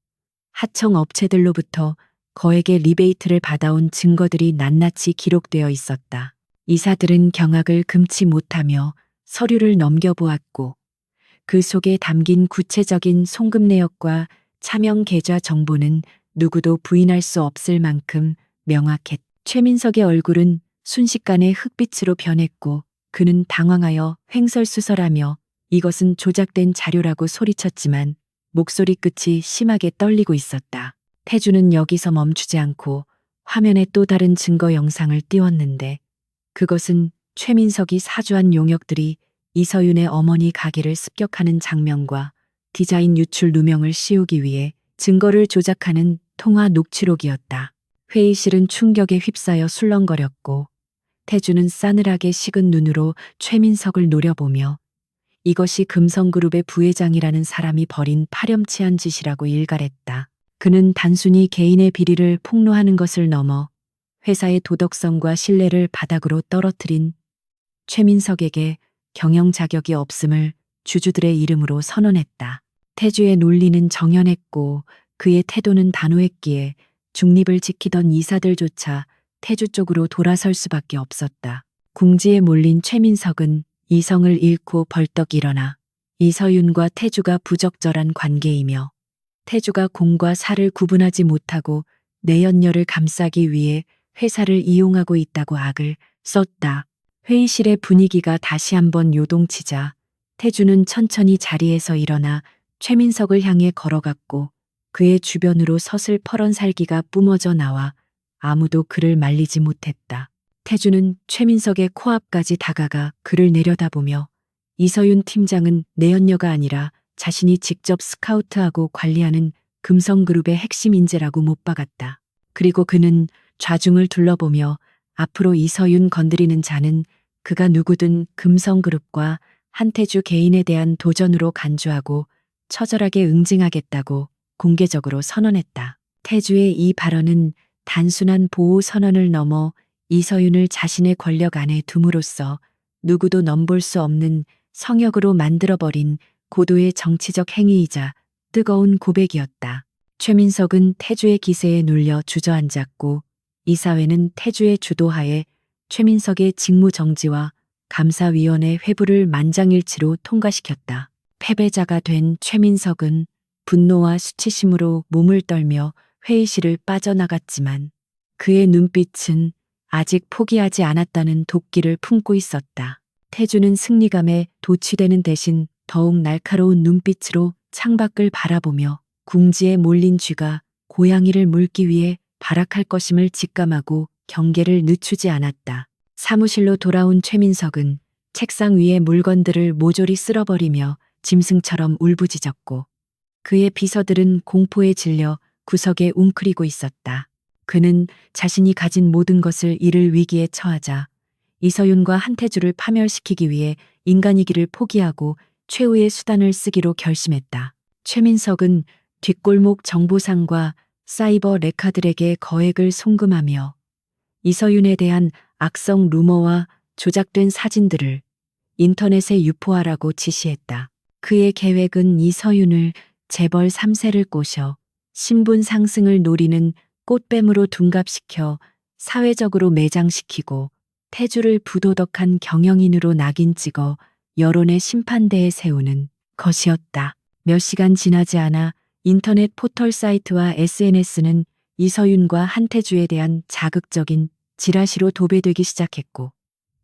하청 업체들로부터 거액의 리베이트를 받아온 증거들이 낱낱이 기록되어 있었다. 이사들은 경악을 금치 못하며 서류를 넘겨보았고 그 속에 담긴 구체적인 송금 내역과 차명 계좌 정보는 누구도 부인할 수 없을 만큼 명확했다. 최민석의 얼굴은 순식간에 흑빛으로 변했고 그는 당황하여 횡설수설하며 이것은 조작된 자료라고 소리쳤지만 목소리 끝이 심하게 떨리고 있었다. 태주는 여기서 멈추지 않고 화면에 또 다른 증거 영상을 띄웠는데 그것은 최민석이 사주한 용역들이 이서윤의 어머니 가게를 습격하는 장면과 디자인 유출 누명을 씌우기 위해 증거를 조작하는 통화 녹취록이었다. 회의실은 충격에 휩싸여 술렁거렸고 태주는 싸늘하게 식은 눈으로 최민석을 노려보며 이것이 금성그룹의 부회장이라는 사람이 벌인 파렴치한 짓이라고 일갈했다. 그는 단순히 개인의 비리를 폭로하는 것을 넘어 회사의 도덕성과 신뢰를 바닥으로 떨어뜨린 최민석에게 경영 자격이 없음을 주주들의 이름으로 선언했다. 태주의 논리는 정연했고 그의 태도는 단호했기에 중립을 지키던 이사들조차 태주 쪽으로 돌아설 수밖에 없었다. 궁지에 몰린 최민석은 이성을 잃고 벌떡 일어나 이서윤과 태주가 부적절한 관계이며 태주가 공과 사를 구분하지 못하고 내연녀를 감싸기 위해 회사를 이용하고 있다고 악을 썼다. 회의실의 분위기가 다시 한번 요동치자 태주는 천천히 자리에서 일어나 최민석을 향해 걸어갔고 그의 주변으로 서슬퍼런 살기가 뿜어져 나와 아무도 그를 말리지 못했다. 태주는 최민석의 코앞까지 다가가 그를 내려다보며 이서윤 팀장은 내연녀가 아니라 자신이 직접 스카우트하고 관리하는 금성그룹의 핵심 인재라고 못 박았다. 그리고 그는 좌중을 둘러보며 앞으로 이서윤 건드리는 자는 그가 누구든 금성그룹과 한태주 개인에 대한 도전으로 간주하고 처절하게 응징하겠다고 공개적으로 선언했다. 태주의 이 발언은 단순한 보호 선언을 넘어 이서윤을 자신의 권력 안에 둠으로써 누구도 넘볼 수 없는 성역으로 만들어버린 고도의 정치적 행위이자 뜨거운 고백이었다. 최민석은 태주의 기세에 눌려 주저앉았고 이사회는 태주의 주도하에 최민석의 직무 정지와 감사위원회 회부를 만장일치로 통과시켰다. 패배자가 된 최민석은 분노와 수치심으로 몸을 떨며 회의실을 빠져나갔지만 그의 눈빛은 아직 포기하지 않았다는 도끼를 품고 있었다. 태주는 승리감에 도취되는 대신 더욱 날카로운 눈빛으로 창밖을 바라보며 궁지에 몰린 쥐가 고양이를 물기 위해 발악할 것임을 직감하고 경계를 늦추지 않았다. 사무실로 돌아온 최민석은 책상 위의 물건들을 모조리 쓸어버리며 짐승처럼 울부짖었고 그의 비서들은 공포에 질려 구석에 웅크리고 있었다. 그는 자신이 가진 모든 것을 잃을 위기에 처하자 이서윤과 한태주를 파멸시키기 위해 인간이기를 포기하고 최후의 수단을 쓰기로 결심했다. 최민석은 뒷골목 정보상과 사이버 레카들에게 거액을 송금하며 이서윤에 대한 악성 루머와 조작된 사진들을 인터넷에 유포하라고 지시했다. 그의 계획은 이서윤을 재벌 3세를 꼬셔 신분 상승을 노리는 꽃뱀으로 둔갑시켜 사회적으로 매장시키고 태주를 부도덕한 경영인으로 낙인 찍어 여론의 심판대에 세우는 것이었다. 몇 시간 지나지 않아 인터넷 포털 사이트와 SNS는 이서윤과 한태주에 대한 자극적인 지라시로 도배되기 시작했고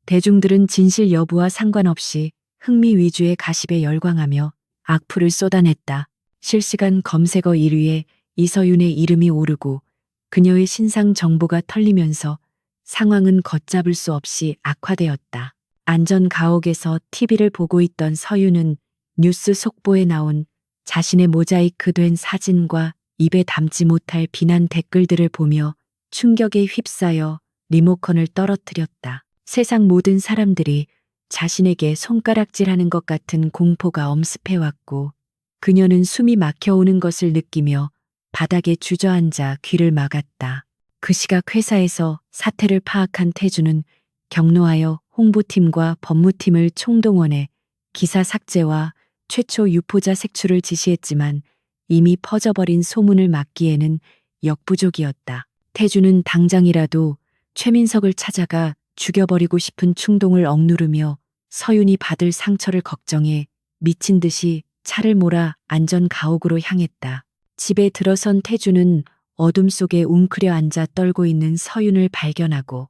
대중들은 진실 여부와 상관없이 흥미 위주의 가십에 열광하며 악플을 쏟아냈다. 실시간 검색어 1위에 이서윤의 이름이 오르고 그녀의 신상 정보가 털리면서 상황은 걷잡을 수 없이 악화되었다. 안전 가옥에서 TV를 보고 있던 서윤은 뉴스 속보에 나온 자신의 모자이크된 사진과 입에 담지 못할 비난 댓글들을 보며 충격에 휩싸여 리모컨을 떨어뜨렸다. 세상 모든 사람들이 자신에게 손가락질하는 것 같은 공포가 엄습해왔고 그녀는 숨이 막혀오는 것을 느끼며 바닥에 주저앉아 귀를 막았다. 그 시각 회사에서 사태를 파악한 태주는 격노하여 홍보팀과 법무팀을 총동원해 기사 삭제와 최초 유포자 색출을 지시했지만 이미 퍼져버린 소문을 막기에는 역부족이었다. 태주는 당장이라도 최민석을 찾아가 죽여버리고 싶은 충동을 억누르며 서윤이 받을 상처를 걱정해 미친 듯이 차를 몰아 안전 가옥으로 향했다. 집에 들어선 태주는 어둠 속에 웅크려 앉아 떨고 있는 서윤을 발견하고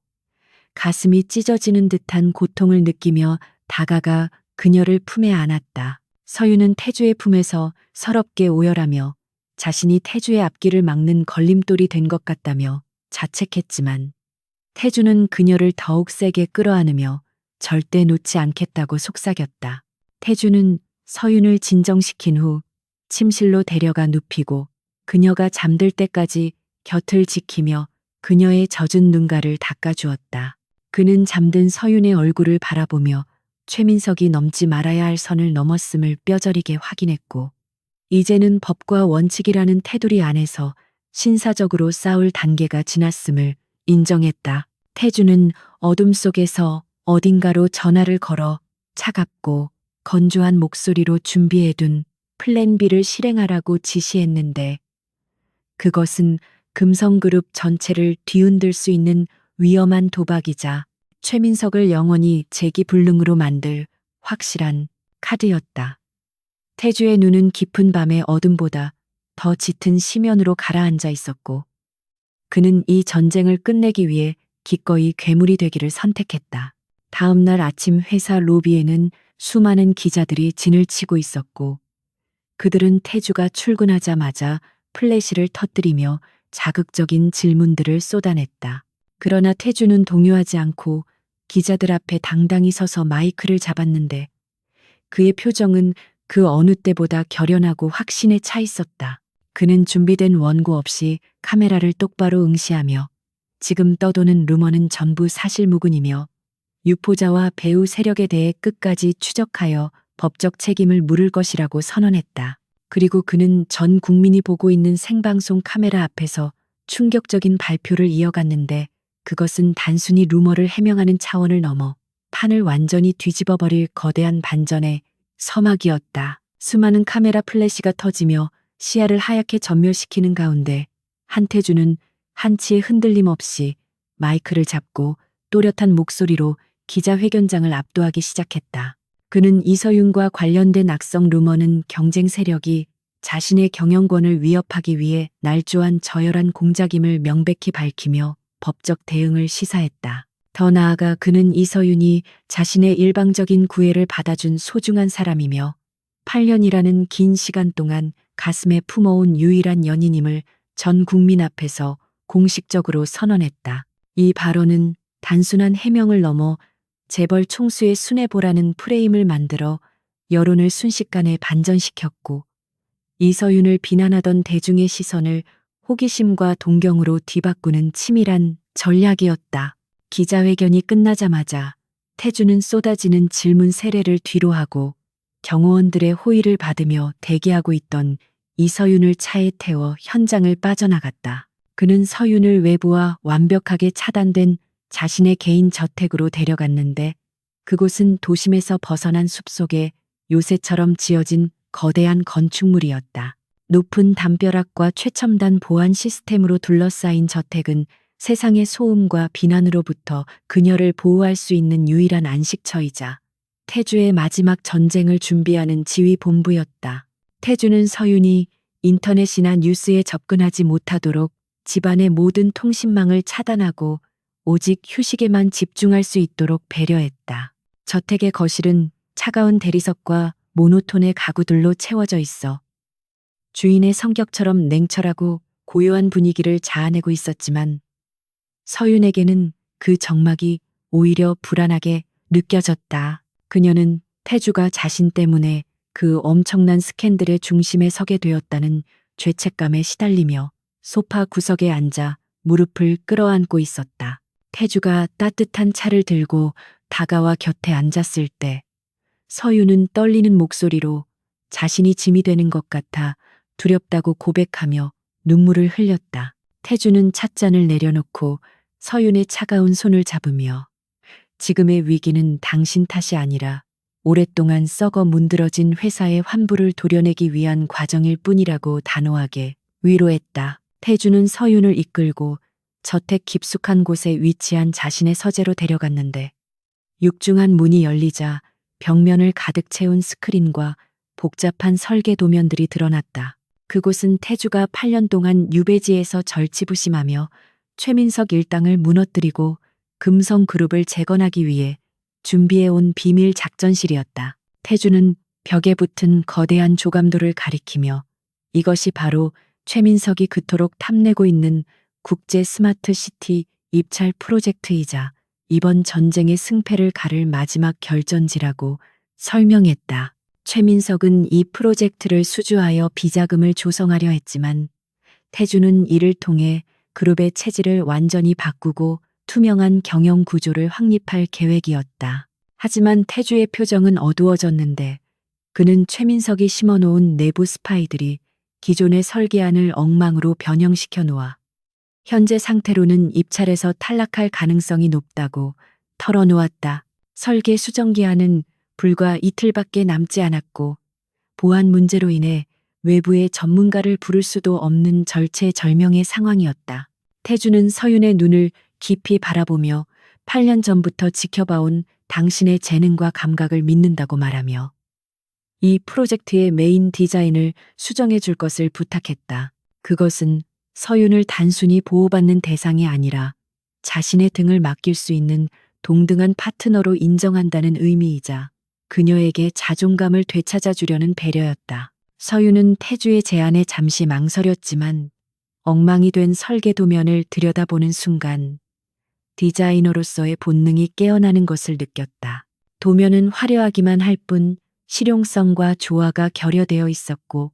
가슴이 찢어지는 듯한 고통을 느끼며 다가가 그녀를 품에 안았다. 서윤은 태주의 품에서 서럽게 오열하며 자신이 태주의 앞길을 막는 걸림돌이 된 것 같다며 자책했지만 태주는 그녀를 더욱 세게 끌어안으며 절대 놓지 않겠다고 속삭였다. 태주는 서윤을 진정시킨 후 침실로 데려가 눕히고 그녀가 잠들 때까지 곁을 지키며 그녀의 젖은 눈가를 닦아주었다. 그는 잠든 서윤의 얼굴을 바라보며 최민석이 넘지 말아야 할 선을 넘었음을 뼈저리게 확인했고 이제는 법과 원칙이라는 테두리 안에서 신사적으로 싸울 단계가 지났음을 인정했다. 태주는 어둠 속에서 어딘가로 전화를 걸어 차갑고 건조한 목소리로 준비해둔 플랜 B를 실행하라고 지시했는데 그것은 금성그룹 전체를 뒤흔들 수 있는 위험한 도박이자 최민석을 영원히 재기불능으로 만들 확실한 카드였다. 태주의 눈은 깊은 밤의 어둠보다 더 짙은 심연으로 가라앉아 있었고 그는 이 전쟁을 끝내기 위해 기꺼이 괴물이 되기를 선택했다. 다음 날 아침 회사 로비에는 수많은 기자들이 진을 치고 있었고 그들은 태주가 출근하자마자 플래시를 터뜨리며 자극적인 질문들을 쏟아냈다. 그러나 태주는 동요하지 않고 기자들 앞에 당당히 서서 마이크를 잡았는데 그의 표정은 그 어느 때보다 결연하고 확신에 차 있었다. 그는 준비된 원고 없이 카메라를 똑바로 응시하며 지금 떠도는 루머는 전부 사실무근이며 유포자와 배후 세력에 대해 끝까지 추적하여 법적 책임을 물을 것이라고 선언했다. 그리고 그는 전 국민이 보고 있는 생방송 카메라 앞에서 충격적인 발표를 이어갔는데 그것은 단순히 루머를 해명하는 차원을 넘어 판을 완전히 뒤집어버릴 거대한 반전의 서막이었다. 수많은 카메라 플래시가 터지며 시야를 하얗게 전멸시키는 가운데 한태주는 한치의 흔들림 없이 마이크를 잡고 또렷한 목소리로 기자회견장을 압도하기 시작했다. 그는 이서윤과 관련된 악성 루머는 경쟁 세력이 자신의 경영권을 위협하기 위해 날조한 저열한 공작임을 명백히 밝히며 법적 대응을 시사했다. 더 나아가 그는 이서윤이 자신의 일방적인 구애를 받아준 소중한 사람이며 8년이라는 긴 시간 동안 가슴에 품어온 유일한 연인임을 전 국민 앞에서 공식적으로 선언했다. 이 발언은 단순한 해명을 넘어 재벌 총수의 순애보라는 프레임을 만들어 여론을 순식간에 반전시켰고 이서윤을 비난하던 대중의 시선을 호기심과 동경으로 뒤바꾸는 치밀한 전략이었다. 기자회견이 끝나자마자 태주는 쏟아지는 질문 세례를 뒤로하고 경호원들의 호의를 받으며 대기하고 있던 이서윤을 차에 태워 현장을 빠져나갔다. 그는 서윤을 외부와 완벽하게 차단된 자신의 개인 저택으로 데려갔는데 그곳은 도심에서 벗어난 숲속에 요새처럼 지어진 거대한 건축물이었다. 높은 담벼락과 최첨단 보안 시스템으로 둘러싸인 저택은 세상의 소음과 비난으로부터 그녀를 보호할 수 있는 유일한 안식처이자 태주의 마지막 전쟁을 준비하는 지휘본부였다. 태주는 서윤이 인터넷이나 뉴스에 접근하지 못하도록 집안의 모든 통신망을 차단하고 오직 휴식에만 집중할 수 있도록 배려했다. 저택의 거실은 차가운 대리석과 모노톤의 가구들로 채워져 있어 주인의 성격처럼 냉철하고 고요한 분위기를 자아내고 있었지만 서윤에게는 그 정막이 오히려 불안하게 느껴졌다. 그녀는 태주가 자신 때문에 그 엄청난 스캔들의 중심에 서게 되었다는 죄책감에 시달리며 소파 구석에 앉아 무릎을 끌어안고 있었다. 태주가 따뜻한 차를 들고 다가와 곁에 앉았을 때 서윤은 떨리는 목소리로 자신이 짐이 되는 것 같아 두렵다고 고백하며 눈물을 흘렸다. 태주는 찻잔을 내려놓고 서윤의 차가운 손을 잡으며 지금의 위기는 당신 탓이 아니라 오랫동안 썩어 문드러진 회사의 환부를 도려내기 위한 과정일 뿐이라고 단호하게 위로했다. 태주는 서윤을 이끌고 저택 깊숙한 곳에 위치한 자신의 서재로 데려갔는데 육중한 문이 열리자 벽면을 가득 채운 스크린과 복잡한 설계 도면들이 드러났다. 그곳은 태주가 8년 동안 유배지에서 절치부심하며 최민석 일당을 무너뜨리고 금성그룹을 재건하기 위해 준비해온 비밀 작전실이었다. 태주는 벽에 붙은 거대한 조감도를 가리키며 이것이 바로 최민석이 그토록 탐내고 있는 국제 스마트 시티 입찰 프로젝트이자 이번 전쟁의 승패를 가를 마지막 결전지라고 설명했다. 최민석은 이 프로젝트를 수주하여 비자금을 조성하려 했지만 태주는 이를 통해 그룹의 체질을 완전히 바꾸고 투명한 경영 구조를 확립할 계획이었다. 하지만 태주의 표정은 어두워졌는데 그는 최민석이 심어놓은 내부 스파이들이 기존의 설계안을 엉망으로 변형시켜 놓아 현재 상태로는 입찰에서 탈락할 가능성이 높다고 털어놓았다. 설계 수정 기한은 불과 이틀밖에 남지 않았고 보안 문제로 인해 외부의 전문가를 부를 수도 없는 절체절명의 상황이었다. 태주는 서윤의 눈을 깊이 바라보며 8년 전부터 지켜봐온 당신의 재능과 감각을 믿는다고 말하며 이 프로젝트의 메인 디자인을 수정해 줄 것을 부탁했다. 그것은 서윤을 단순히 보호받는 대상이 아니라 자신의 등을 맡길 수 있는 동등한 파트너로 인정한다는 의미이자 그녀에게 자존감을 되찾아 주려는 배려였다. 서윤은 태주의 제안에 잠시 망설였지만 엉망이 된 설계 도면을 들여다보는 순간 디자이너로서의 본능이 깨어나는 것을 느꼈다. 도면은 화려하기만 할 뿐 실용성과 조화가 결여되어 있었고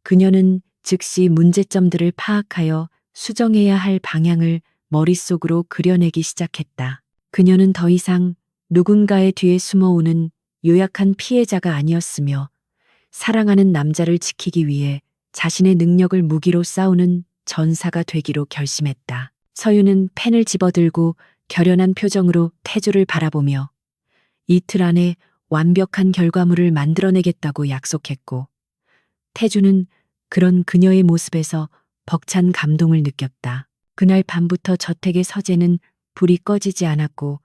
그녀는 즉시 문제점들을 파악하여 수정해야 할 방향을 머릿속으로 그려내기 시작했다. 그녀는 더 이상 누군가의 뒤에 숨어오는 요약한 피해자가 아니었으며 사랑하는 남자를 지키기 위해 자신의 능력을 무기로 싸우는 전사가 되기로 결심했다. 서윤은 펜을 집어들고 결연한 표정으로 태주를 바라보며 이틀 안에 완벽한 결과물을 만들어내겠다고 약속했고 태주는 그런 그녀의 모습에서 벅찬 감동을 느꼈다. 그날 밤부터 저택의 서재는 불이 꺼지지 않았고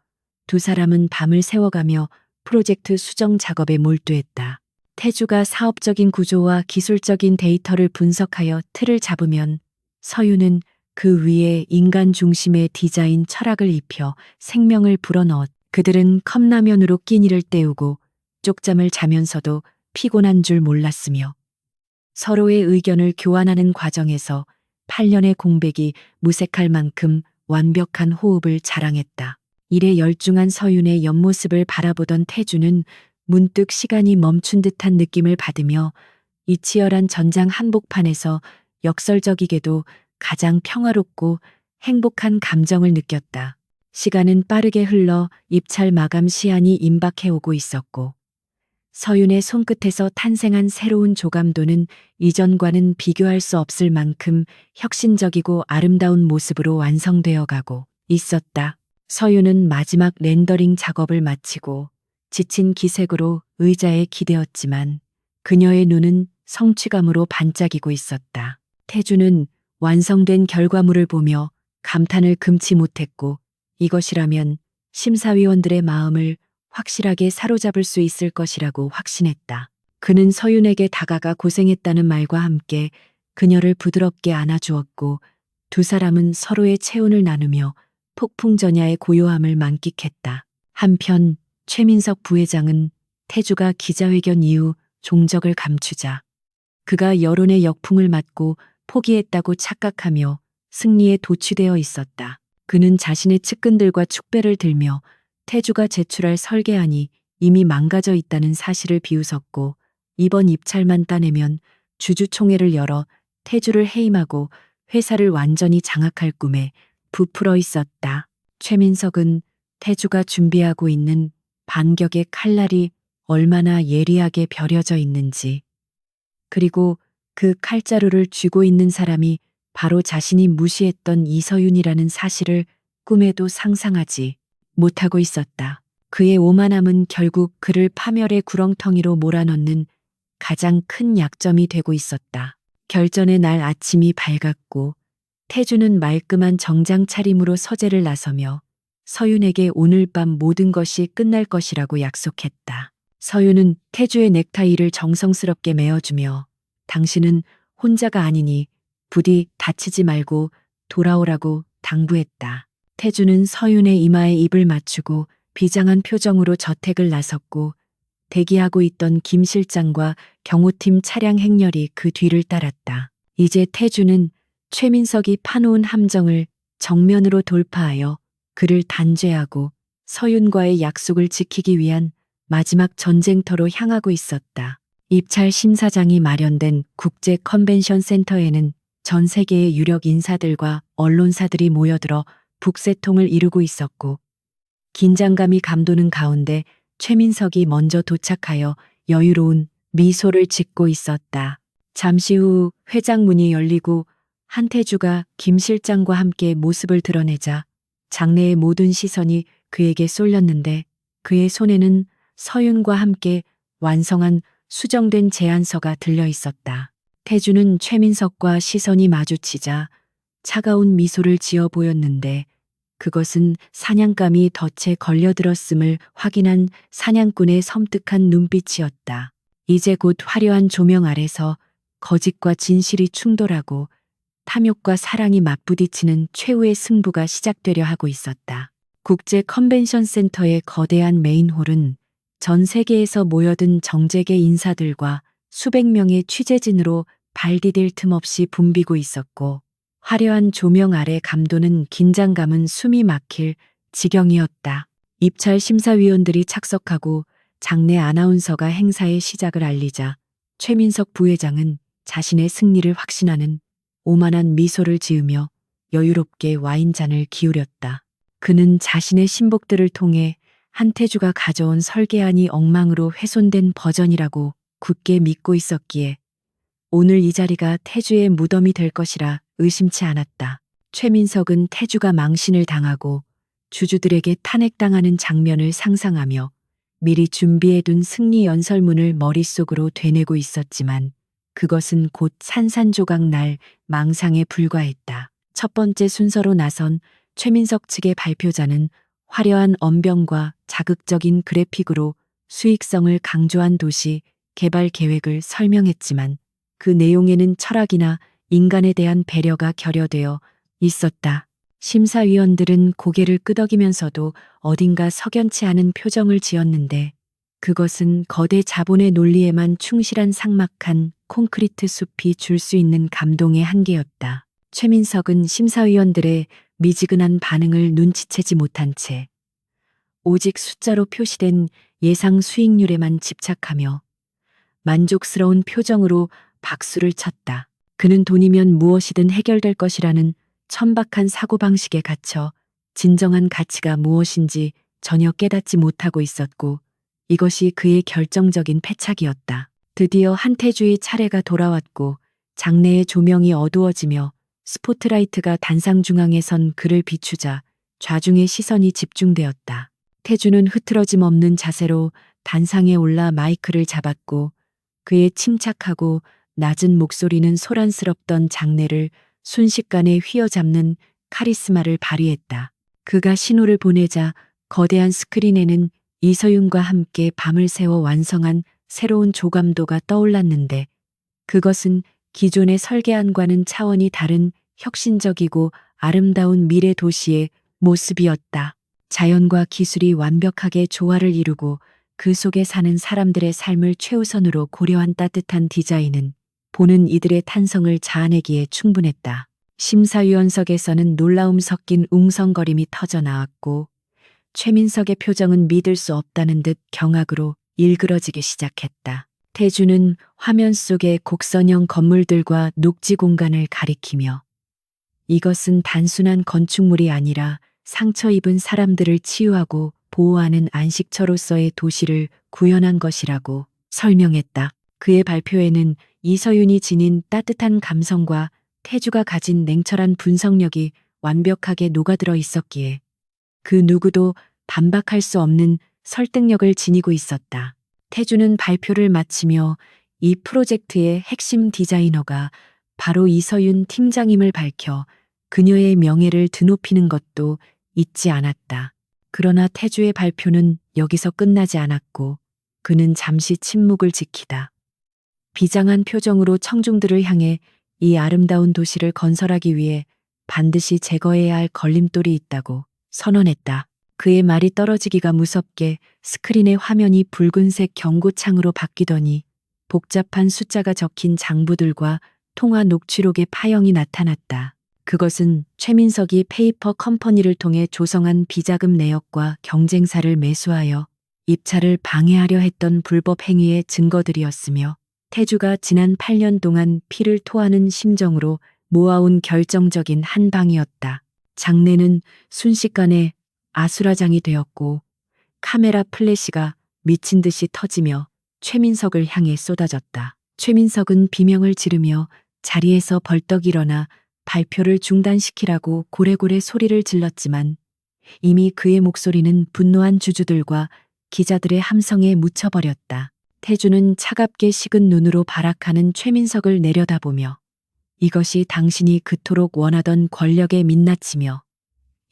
두 사람은 밤을 새워가며 프로젝트 수정 작업에 몰두했다. 태주가 사업적인 구조와 기술적인 데이터를 분석하여 틀을 잡으면 서윤은 그 위에 인간 중심의 디자인 철학을 입혀 생명을 불어넣었다. 그들은 컵라면으로 끼니를 때우고 쪽잠을 자면서도 피곤한 줄 몰랐으며 서로의 의견을 교환하는 과정에서 8년의 공백이 무색할 만큼 완벽한 호흡을 자랑했다. 일에 열중한 서윤의 옆모습을 바라보던 태주는 문득 시간이 멈춘 듯한 느낌을 받으며 이 치열한 전장 한복판에서 역설적이게도 가장 평화롭고 행복한 감정을 느꼈다. 시간은 빠르게 흘러 입찰 마감 시한이 임박해 오고 있었고 서윤의 손끝에서 탄생한 새로운 조감도는 이전과는 비교할 수 없을 만큼 혁신적이고 아름다운 모습으로 완성되어 가고 있었다. 서윤은 마지막 렌더링 작업을 마치고 지친 기색으로 의자에 기대었지만 그녀의 눈은 성취감으로 반짝이고 있었다. 태주는 완성된 결과물을 보며 감탄을 금치 못했고 이것이라면 심사위원들의 마음을 확실하게 사로잡을 수 있을 것이라고 확신했다. 그는 서윤에게 다가가 고생했다는 말과 함께 그녀를 부드럽게 안아주었고 두 사람은 서로의 체온을 나누며 폭풍전야의 고요함을 만끽했다. 한편 최민석 부회장은 태주가 기자회견 이후 종적을 감추자 그가 여론의 역풍을 맞고 포기했다고 착각하며 승리에 도취되어 있었다. 그는 자신의 측근들과 축배를 들며 태주가 제출할 설계안이 이미 망가져 있다는 사실을 비웃었고 이번 입찰만 따내면 주주총회를 열어 태주를 해임하고 회사를 완전히 장악할 꿈에 부풀어 있었다. 최민석은 태주가 준비하고 있는 반격의 칼날이 얼마나 예리하게 벼려져 있는지 그리고 그 칼자루를 쥐고 있는 사람이 바로 자신이 무시했던 이서윤이라는 사실을 꿈에도 상상하지 못하고 있었다. 그의 오만함은 결국 그를 파멸의 구렁텅이로 몰아넣는 가장 큰 약점이 되고 있었다. 결전의 날 아침이 밝았고 태주는 말끔한 정장 차림으로 서재를 나서며 서윤에게 오늘 밤 모든 것이 끝날 것이라고 약속했다. 서윤은 태주의 넥타이를 정성스럽게 메어주며 당신은 혼자가 아니니 부디 다치지 말고 돌아오라고 당부했다. 태주는 서윤의 이마에 입을 맞추고 비장한 표정으로 저택을 나섰고 대기하고 있던 김 실장과 경호팀 차량 행렬이 그 뒤를 따랐다. 이제 태주는 최민석이 파놓은 함정을 정면으로 돌파하여 그를 단죄하고 서윤과의 약속을 지키기 위한 마지막 전쟁터로 향하고 있었다. 입찰 심사장이 마련된 국제 컨벤션 센터에는 전 세계의 유력 인사들과 언론사들이 모여들어 북새통을 이루고 있었고 긴장감이 감도는 가운데 최민석이 먼저 도착하여 여유로운 미소를 짓고 있었다. 잠시 후 회장 문이 열리고 한태주가 김 실장과 함께 모습을 드러내자 장내의 모든 시선이 그에게 쏠렸는데 그의 손에는 서윤과 함께 완성한 수정된 제안서가 들려 있었다. 태주는 최민석과 시선이 마주치자 차가운 미소를 지어 보였는데 그것은 사냥감이 덫에 걸려들었음을 확인한 사냥꾼의 섬뜩한 눈빛이었다. 이제 곧 화려한 조명 아래서 거짓과 진실이 충돌하고 탐욕과 사랑이 맞부딪히는 최후의 승부가 시작되려 하고 있었다. 국제 컨벤션 센터의 거대한 메인홀은 전 세계에서 모여든 정재계 인사들과 수백 명의 취재진으로 발 디딜 틈 없이 붐비고 있었고 화려한 조명 아래 감도는 긴장감은 숨이 막힐 지경이었다. 입찰 심사위원들이 착석하고 장내 아나운서가 행사의 시작을 알리자 최민석 부회장은 자신의 승리를 확신하는 오만한 미소를 지으며 여유롭게 와인잔을 기울였다. 그는 자신의 신복들을 통해 한태주가 가져온 설계안이 엉망으로 훼손된 버전이라고 굳게 믿고 있었기에 오늘 이 자리가 태주의 무덤이 될 것이라 의심치 않았다. 최민석은 태주가 망신을 당하고 주주들에게 탄핵당하는 장면을 상상하며 미리 준비해둔 승리 연설문을 머릿속으로 되뇌고 있었지만 그것은 곧 산산조각 날 망상에 불과했다. 첫 번째 순서로 나선 최민석 측의 발표자는 화려한 언변과 자극적인 그래픽으로 수익성을 강조한 도시 개발 계획을 설명했지만 그 내용에는 철학이나 인간에 대한 배려가 결여되어 있었다. 심사위원들은 고개를 끄덕이면서도 어딘가 석연치 않은 표정을 지었는데 그것은 거대 자본의 논리에만 충실한 삭막한 콘크리트 숲이 줄 수 있는 감동의 한계였다. 최민석은 심사위원들의 미지근한 반응을 눈치채지 못한 채 오직 숫자로 표시된 예상 수익률에만 집착하며 만족스러운 표정으로 박수를 쳤다. 그는 돈이면 무엇이든 해결될 것이라는 천박한 사고방식에 갇혀 진정한 가치가 무엇인지 전혀 깨닫지 못하고 있었고 이것이 그의 결정적인 패착이었다. 드디어 한태주의 차례가 돌아왔고 장내의 조명이 어두워지며 스포트라이트가 단상 중앙에 선 그를 비추자 좌중의 시선이 집중되었다. 태주는 흐트러짐 없는 자세로 단상에 올라 마이크를 잡았고 그의 침착하고 낮은 목소리는 소란스럽던 장내를 순식간에 휘어잡는 카리스마를 발휘했다. 그가 신호를 보내자 거대한 스크린에는 이서윤과 함께 밤을 새워 완성한 새로운 조감도가 떠올랐는데 그것은 기존의 설계안과는 차원이 다른 혁신적이고 아름다운 미래 도시의 모습이었다. 자연과 기술이 완벽하게 조화를 이루고 그 속에 사는 사람들의 삶을 최우선으로 고려한 따뜻한 디자인은 보는 이들의 탄성을 자아내기에 충분했다. 심사위원석에서는 놀라움 섞인 웅성거림이 터져 나왔고 최민석의 표정은 믿을 수 없다는 듯 경악으로 일그러지기 시작했다. 태주는 화면 속의 곡선형 건물들과 녹지 공간을 가리키며 이것은 단순한 건축물이 아니라 상처 입은 사람들을 치유하고 보호하는 안식처로서의 도시를 구현한 것이라고 설명했다. 그의 발표에는 이서윤이 지닌 따뜻한 감성과 태주가 가진 냉철한 분석력이 완벽하게 녹아들어 있었기에 그 누구도 반박할 수 없는 설득력을 지니고 있었다. 태주는 발표를 마치며 이 프로젝트의 핵심 디자이너가 바로 이서윤 팀장임을 밝혀 그녀의 명예를 드높이는 것도 잊지 않았다. 그러나 태주의 발표는 여기서 끝나지 않았고 그는 잠시 침묵을 지키다 비장한 표정으로 청중들을 향해 이 아름다운 도시를 건설하기 위해 반드시 제거해야 할 걸림돌이 있다고 선언했다. 그의 말이 떨어지기가 무섭게 스크린의 화면이 붉은색 경고창으로 바뀌더니 복잡한 숫자가 적힌 장부들과 통화 녹취록의 파형이 나타났다. 그것은 최민석이 페이퍼 컴퍼니를 통해 조성한 비자금 내역과 경쟁사를 매수하여 입찰을 방해하려 했던 불법 행위의 증거들이었으며 태주가 지난 8년 동안 피를 토하는 심정으로 모아온 결정적인 한 방이었다. 장내는 순식간에 아수라장이 되었고 카메라 플래시가 미친 듯이 터지며 최민석을 향해 쏟아졌다. 최민석은 비명을 지르며 자리에서 벌떡 일어나 발표를 중단시키라고 고래고래 소리를 질렀지만 이미 그의 목소리는 분노한 주주들과 기자들의 함성에 묻혀버렸다. 태주는 차갑게 식은 눈으로 발악하는 최민석을 내려다보며 이것이 당신이 그토록 원하던 권력의 민낯이며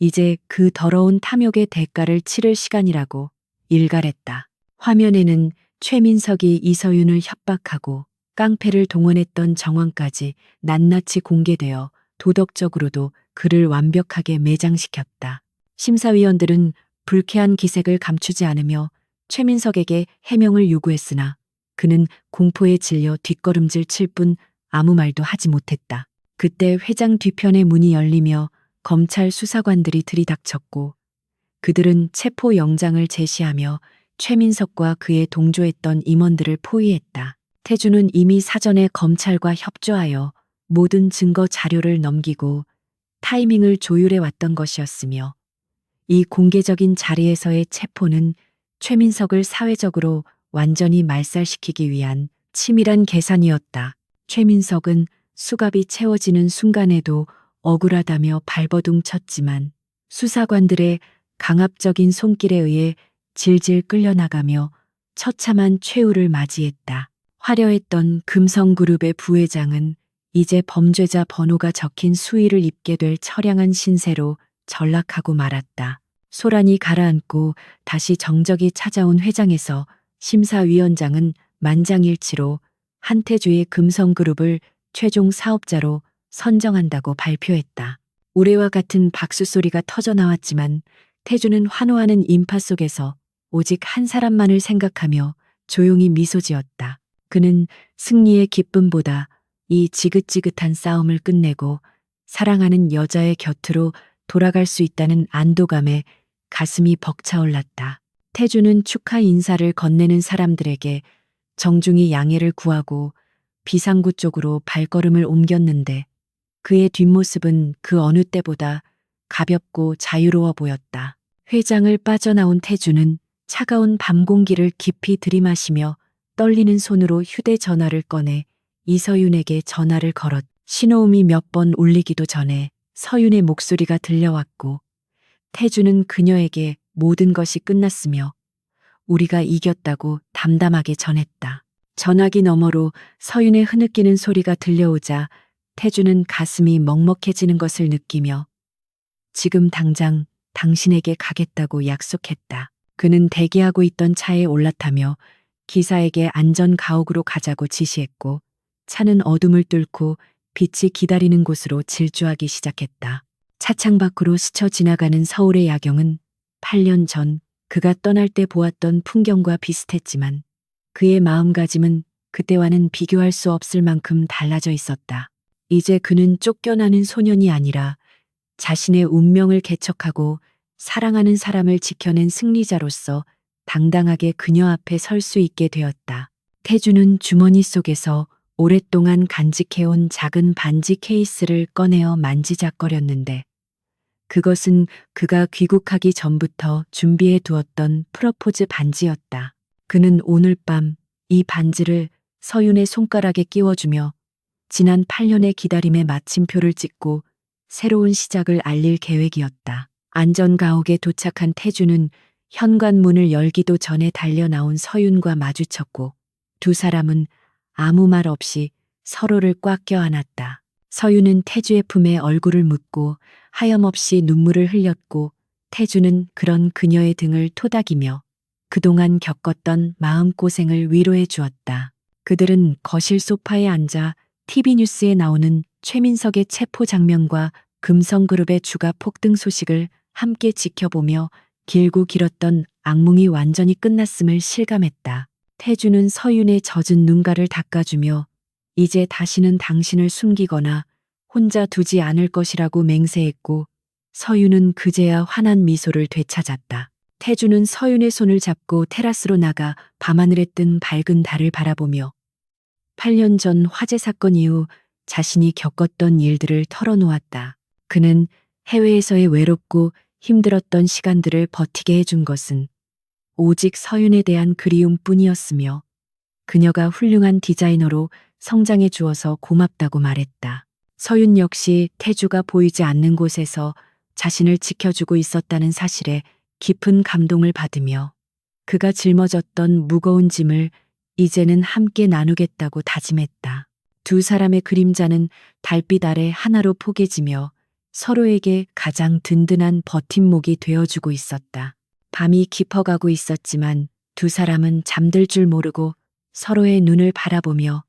이제 그 더러운 탐욕의 대가를 치를 시간이라고 일갈했다. 화면에는 최민석이 이서윤을 협박하고 깡패를 동원했던 정황까지 낱낱이 공개되어 도덕적으로도 그를 완벽하게 매장시켰다. 심사위원들은 불쾌한 기색을 감추지 않으며 최민석에게 해명을 요구했으나 그는 공포에 질려 뒷걸음질 칠 뿐 아무 말도 하지 못했다. 그때 회장 뒤편의 문이 열리며 검찰 수사관들이 들이닥쳤고 그들은 체포 영장을 제시하며 최민석과 그에 동조했던 임원들을 포위했다. 태주는 이미 사전에 검찰과 협조하여 모든 증거 자료를 넘기고 타이밍을 조율해 왔던 것이었으며 이 공개적인 자리에서의 체포는 최민석을 사회적으로 완전히 말살시키기 위한 치밀한 계산이었다. 최민석은 수갑이 채워지는 순간에도 억울하다며 발버둥 쳤지만 수사관들의 강압적인 손길에 의해 질질 끌려나가며 처참한 최후를 맞이했다. 화려했던 금성그룹의 부회장은 이제 범죄자 번호가 적힌 수의를 입게 될 처량한 신세로 전락하고 말았다. 소란이 가라앉고 다시 정적이 찾아온 회장에서 심사위원장은 만장일치로 한태주의 금성그룹을 최종 사업자로 선정한다고 발표했다. 우레와 같은 박수 소리가 터져 나왔지만 태주는 환호하는 인파 속에서 오직 한 사람만을 생각하며 조용히 미소 지었다. 그는 승리의 기쁨보다 이 지긋지긋한 싸움을 끝내고 사랑하는 여자의 곁으로 돌아갈 수 있다는 안도감에 가슴이 벅차올랐다. 태주는 축하 인사를 건네는 사람들에게 정중히 양해를 구하고 비상구 쪽으로 발걸음을 옮겼는데 그의 뒷모습은 그 어느 때보다 가볍고 자유로워 보였다. 회장을 빠져나온 태주는 차가운 밤 공기를 깊이 들이마시며 떨리는 손으로 휴대전화를 꺼내 이서윤에게 전화를 걸었. 신호음이 몇 번 울리기도 전에 서윤의 목소리가 들려왔고 태주는 그녀에게 모든 것이 끝났으며 우리가 이겼다고 담담하게 전했다. 전화기 너머로 서윤의 흐느끼는 소리가 들려오자 태주는 가슴이 먹먹해지는 것을 느끼며 지금 당장 당신에게 가겠다고 약속했다. 그는 대기하고 있던 차에 올라타며 기사에게 안전 가옥으로 가자고 지시했고 차는 어둠을 뚫고 빛이 기다리는 곳으로 질주하기 시작했다. 차창 밖으로 스쳐 지나가는 서울의 야경은 8년 전 그가 떠날 때 보았던 풍경과 비슷했지만 그의 마음가짐은 그때와는 비교할 수 없을 만큼 달라져 있었다. 이제 그는 쫓겨나는 소년이 아니라 자신의 운명을 개척하고 사랑하는 사람을 지켜낸 승리자로서 당당하게 그녀 앞에 설 수 있게 되었다. 태주는 주머니 속에서 오랫동안 간직해온 작은 반지 케이스를 꺼내어 만지작거렸는데 그것은 그가 귀국하기 전부터 준비해 두었던 프러포즈 반지였다. 그는 오늘 밤 이 반지를 서윤의 손가락에 끼워주며 지난 8년의 기다림의 마침표를 찍고 새로운 시작을 알릴 계획이었다. 안전가옥에 도착한 태주는 현관문을 열기도 전에 달려 나온 서윤과 마주쳤고 두 사람은 아무 말 없이 서로를 꽉 껴안았다. 서윤은 태주의 품에 얼굴을 묻고 하염없이 눈물을 흘렸고 태주는 그런 그녀의 등을 토닥이며 그동안 겪었던 마음고생을 위로해 주었다. 그들은 거실 소파에 앉아 TV뉴스에 나오는 최민석의 체포 장면과 금성그룹의 주가 폭등 소식을 함께 지켜보며 길고 길었던 악몽이 완전히 끝났음을 실감했다. 태주는 서윤의 젖은 눈가를 닦아주며 이제 다시는 당신을 숨기거나 혼자 두지 않을 것이라고 맹세했고 서윤은 그제야 환한 미소를 되찾았다. 태주는 서윤의 손을 잡고 테라스로 나가 밤하늘에 뜬 밝은 달을 바라보며 8년 전 화재 사건 이후 자신이 겪었던 일들을 털어놓았다. 그는 해외에서의 외롭고 힘들었던 시간들을 버티게 해준 것은 오직 서윤에 대한 그리움뿐이었으며 그녀가 훌륭한 디자이너로 성장해 주어서 고맙다고 말했다. 서윤 역시 태주가 보이지 않는 곳에서 자신을 지켜주고 있었다는 사실에 깊은 감동을 받으며 그가 짊어졌던 무거운 짐을 이제는 함께 나누겠다고 다짐했다. 두 사람의 그림자는 달빛 아래 하나로 포개지며 서로에게 가장 든든한 버팀목이 되어주고 있었다. 밤이 깊어가고 있었지만 두 사람은 잠들 줄 모르고 서로의 눈을 바라보며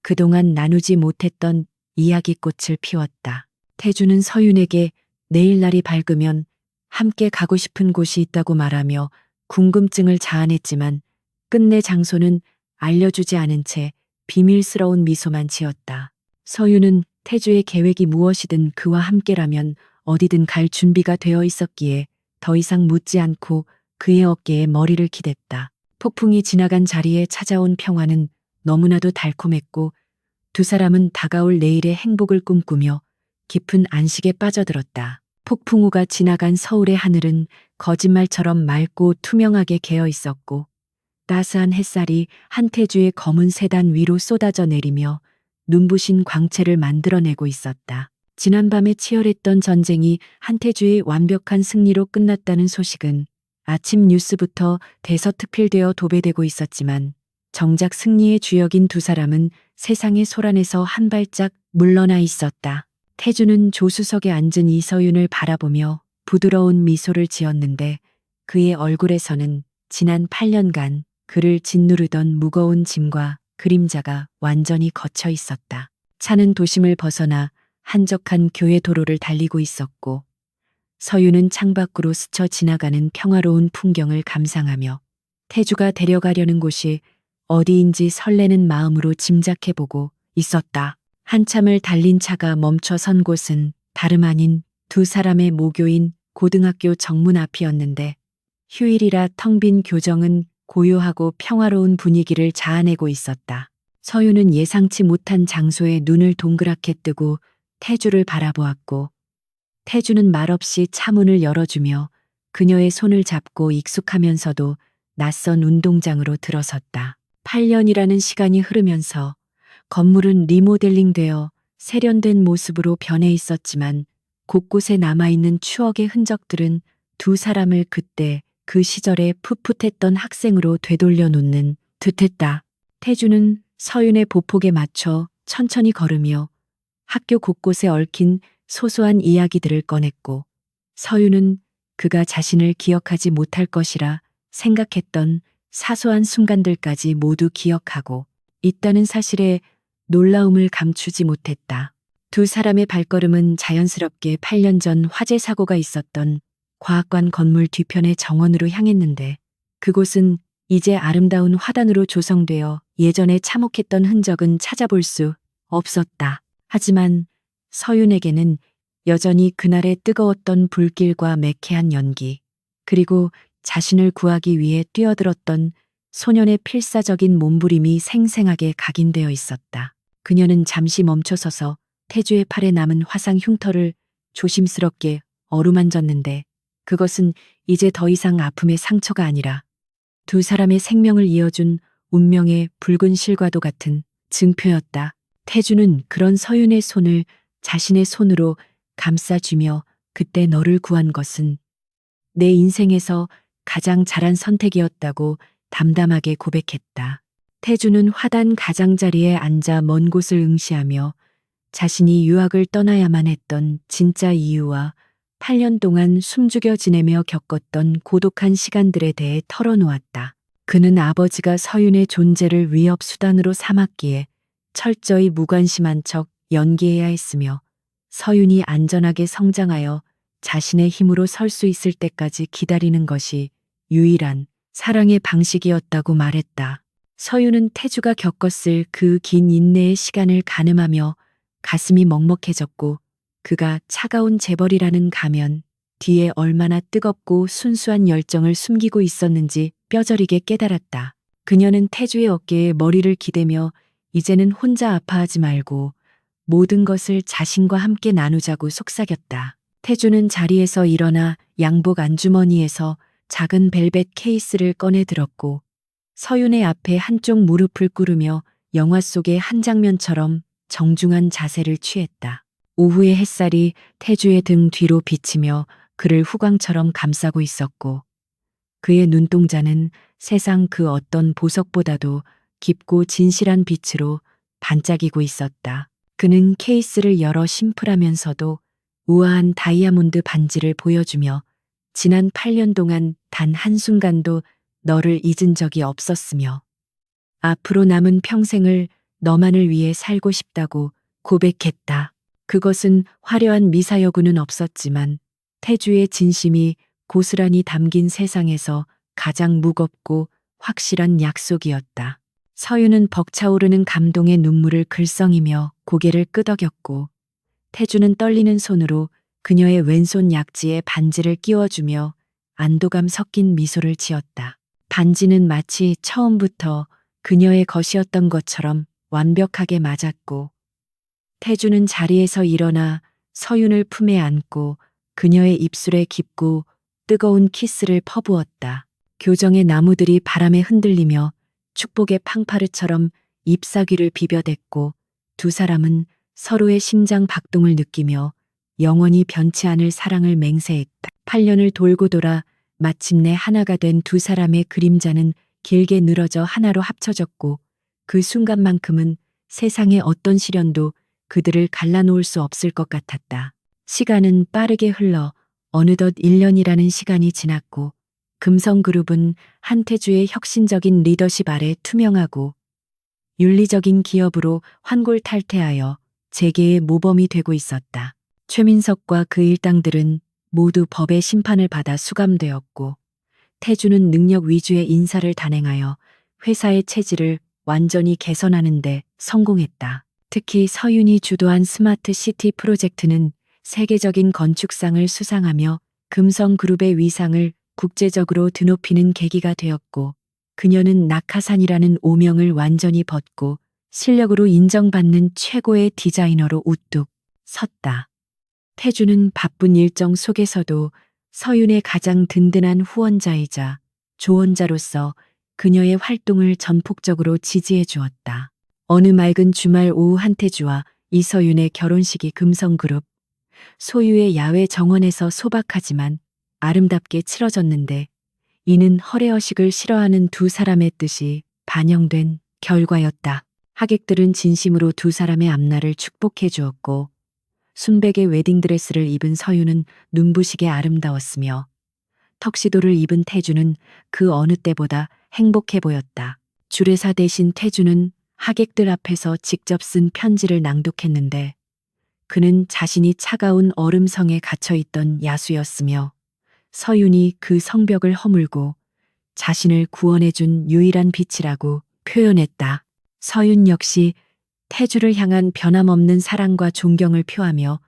그동안 나누지 못했던 이야기꽃을 피웠다. 태주는 서윤에게 내일 날이 밝으면 함께 가고 싶은 곳이 있다고 말하며 궁금증을 자아냈지만 끝내 장소는 알려주지 않은 채 비밀스러운 미소만 지었다. 서윤은 태주의 계획이 무엇이든 그와 함께라면 어디든 갈 준비가 되어 있었기에 더 이상 묻지 않고 그의 어깨에 머리를 기댔다. 폭풍이 지나간 자리에 찾아온 평화는 너무나도 달콤했고 두 사람은 다가올 내일의 행복을 꿈꾸며 깊은 안식에 빠져들었다. 폭풍 우가 지나간 서울의 하늘은 거짓말처럼 맑고 투명하게 개어 있었고 따스한 햇살이 한태주의 검은 세단 위로 쏟아져 내리며 눈부신 광채를 만들어내고 있었다. 지난밤에 치열했던 전쟁이 한태주의 완벽한 승리로 끝났다는 소식은 아침 뉴스부터 대서특필되어 도배되고 있었지만 정작 승리의 주역인 두 사람은 세상의 소란에서 한 발짝 물러나 있었다. 태주는 조수석에 앉은 이서윤을 바라보며 부드러운 미소를 지었는데 그의 얼굴에서는 지난 8년간 그를 짓누르던 무거운 짐과 그림자가 완전히 걷혀 있었다. 차는 도심을 벗어나 한적한 교외 도로를 달리고 있었고 서윤은 창밖으로 스쳐 지나가는 평화로운 풍경을 감상하며 태주가 데려가려는 곳이 어디인지 설레는 마음으로 짐작해보고 있었다. 한참을 달린 차가 멈춰 선 곳은 다름 아닌 두 사람의 모교인 고등학교 정문 앞이었는데 휴일이라 텅 빈 교정은 고요하고 평화로운 분위기를 자아내고 있었다. 서윤은 예상치 못한 장소에 눈을 동그랗게 뜨고 태주를 바라보았고 태주는 말없이 차문을 열어주며 그녀의 손을 잡고 익숙하면서도 낯선 운동장으로 들어섰다. 8년이라는 시간이 흐르면서 건물은 리모델링되어 세련된 모습으로 변해 있었지만 곳곳에 남아있는 추억의 흔적들은 두 사람을 그때 그 시절에 풋풋했던 학생으로 되돌려 놓는 듯했다. 태주는 서윤의 보폭에 맞춰 천천히 걸으며 학교 곳곳에 얽힌 소소한 이야기들을 꺼냈고 서윤은 그가 자신을 기억하지 못할 것이라 생각했던 사소한 순간들까지 모두 기억하고 있다는 사실에 놀라움을 감추지 못했다. 두 사람의 발걸음은 자연스럽게 8년 전 화재 사고가 있었던 과학관 건물 뒤편의 정원으로 향했는데 그곳은 이제 아름다운 화단으로 조성되어 예전에 참혹했던 흔적은 찾아볼 수 없었다. 하지만 서윤에게는 여전히 그날의 뜨거웠던 불길과 매캐한 연기, 그리고 자신을 구하기 위해 뛰어들었던 소년의 필사적인 몸부림이 생생하게 각인되어 있었다. 그녀는 잠시 멈춰서서 태주의 팔에 남은 화상 흉터를 조심스럽게 어루만졌는데 그것은 이제 더 이상 아픔의 상처가 아니라 두 사람의 생명을 이어준 운명의 붉은 실과도 같은 증표였다. 태주는 그런 서윤의 손을 자신의 손으로 감싸주며 그때 너를 구한 것은 내 인생에서 가장 잘한 선택이었다고 담담하게 고백했다. 태주는 화단 가장자리에 앉아 먼 곳을 응시하며 자신이 유학을 떠나야만 했던 진짜 이유와 8년 동안 숨죽여 지내며 겪었던 고독한 시간들에 대해 털어놓았다. 그는 아버지가 서윤의 존재를 위협 수단으로 삼았기에 철저히 무관심한 척 연기해야 했으며 서윤이 안전하게 성장하여 자신의 힘으로 설 수 있을 때까지 기다리는 것이 유일한 사랑의 방식이었다고 말했다. 서윤은 태주가 겪었을 그 긴 인내의 시간을 가늠하며 가슴이 먹먹해졌고 그가 차가운 재벌이라는 가면 뒤에 얼마나 뜨겁고 순수한 열정을 숨기고 있었는지 뼈저리게 깨달았다. 그녀는 태주의 어깨에 머리를 기대며 이제는 혼자 아파하지 말고 모든 것을 자신과 함께 나누자고 속삭였다. 태주는 자리에서 일어나 양복 안주머니에서 작은 벨벳 케이스를 꺼내 들었고 서윤의 앞에 한쪽 무릎을 꿇으며 영화 속의 한 장면처럼 정중한 자세를 취했다. 오후의 햇살이 태주의 등 뒤로 비치며 그를 후광처럼 감싸고 있었고 그의 눈동자는 세상 그 어떤 보석보다도 깊고 진실한 빛으로 반짝이고 있었다. 그는 케이스를 열어 심플하면서도 우아한 다이아몬드 반지를 보여주며 지난 8년 동안 단 한순간도 너를 잊은 적이 없었으며 앞으로 남은 평생을 너만을 위해 살고 싶다고 고백했다. 그것은 화려한 미사여구는 없었지만 태주의 진심이 고스란히 담긴 세상에서 가장 무겁고 확실한 약속이었다. 서유는 벅차오르는 감동의 눈물을 글썽이며 고개를 끄덕였고 태주는 떨리는 손으로 그녀의 왼손 약지에 반지를 끼워주며 안도감 섞인 미소를 지었다. 반지는 마치 처음부터 그녀의 것이었던 것처럼 완벽하게 맞았고 태주는 자리에서 일어나 서윤을 품에 안고 그녀의 입술에 깊고 뜨거운 키스를 퍼부었다. 교정의 나무들이 바람에 흔들리며 축복의 팡파르처럼 잎사귀를 비벼댔고 두 사람은 서로의 심장 박동을 느끼며 영원히 변치 않을 사랑을 맹세했다. 8년을 돌고 돌아 마침내 하나가 된 두 사람의 그림자는 길게 늘어져 하나로 합쳐졌고 그 순간만큼은 세상의 어떤 시련도 그들을 갈라놓을 수 없을 것 같았다. 시간은 빠르게 흘러 어느덧 1년이라는 시간이 지났고 금성그룹은 한태주의 혁신적인 리더십 아래 투명하고 윤리적인 기업으로 환골탈태하여 재계의 모범이 되고 있었다. 최민석과 그 일당들은 모두 법의 심판을 받아 수감되었고 태주는 능력 위주의 인사를 단행하여 회사의 체질을 완전히 개선하는 데 성공했다. 특히 서윤이 주도한 스마트 시티 프로젝트는 세계적인 건축상을 수상하며 금성그룹의 위상을 국제적으로 드높이는 계기가 되었고 그녀는 낙하산이라는 오명을 완전히 벗고 실력으로 인정받는 최고의 디자이너로 우뚝 섰다. 태주는 바쁜 일정 속에서도 서윤의 가장 든든한 후원자이자 조언자로서 그녀의 활동을 전폭적으로 지지해 주었다. 어느 맑은 주말 오후 한태주와 이서윤의 결혼식이 금성그룹 소유의 야외 정원에서 소박하지만 아름답게 치러졌는데 이는 허례허식을 싫어하는 두 사람의 뜻이 반영된 결과였다. 하객들은 진심으로 두 사람의 앞날을 축복해 주었고 순백의 웨딩드레스를 입은 서유는 눈부시게 아름다웠으며 턱시도를 입은 태주는 그 어느 때보다 행복해 보였다. 주례사 대신 태주는 하객들 앞에서 직접 쓴 편지를 낭독했는데 그는 자신이 차가운 얼음성에 갇혀있던 야수였으며 서윤이 그 성벽을 허물고 자신을 구원해준 유일한 빛이라고 표현했다. 서윤 역시 태주를 향한 변함없는 사랑과 존경을 표하며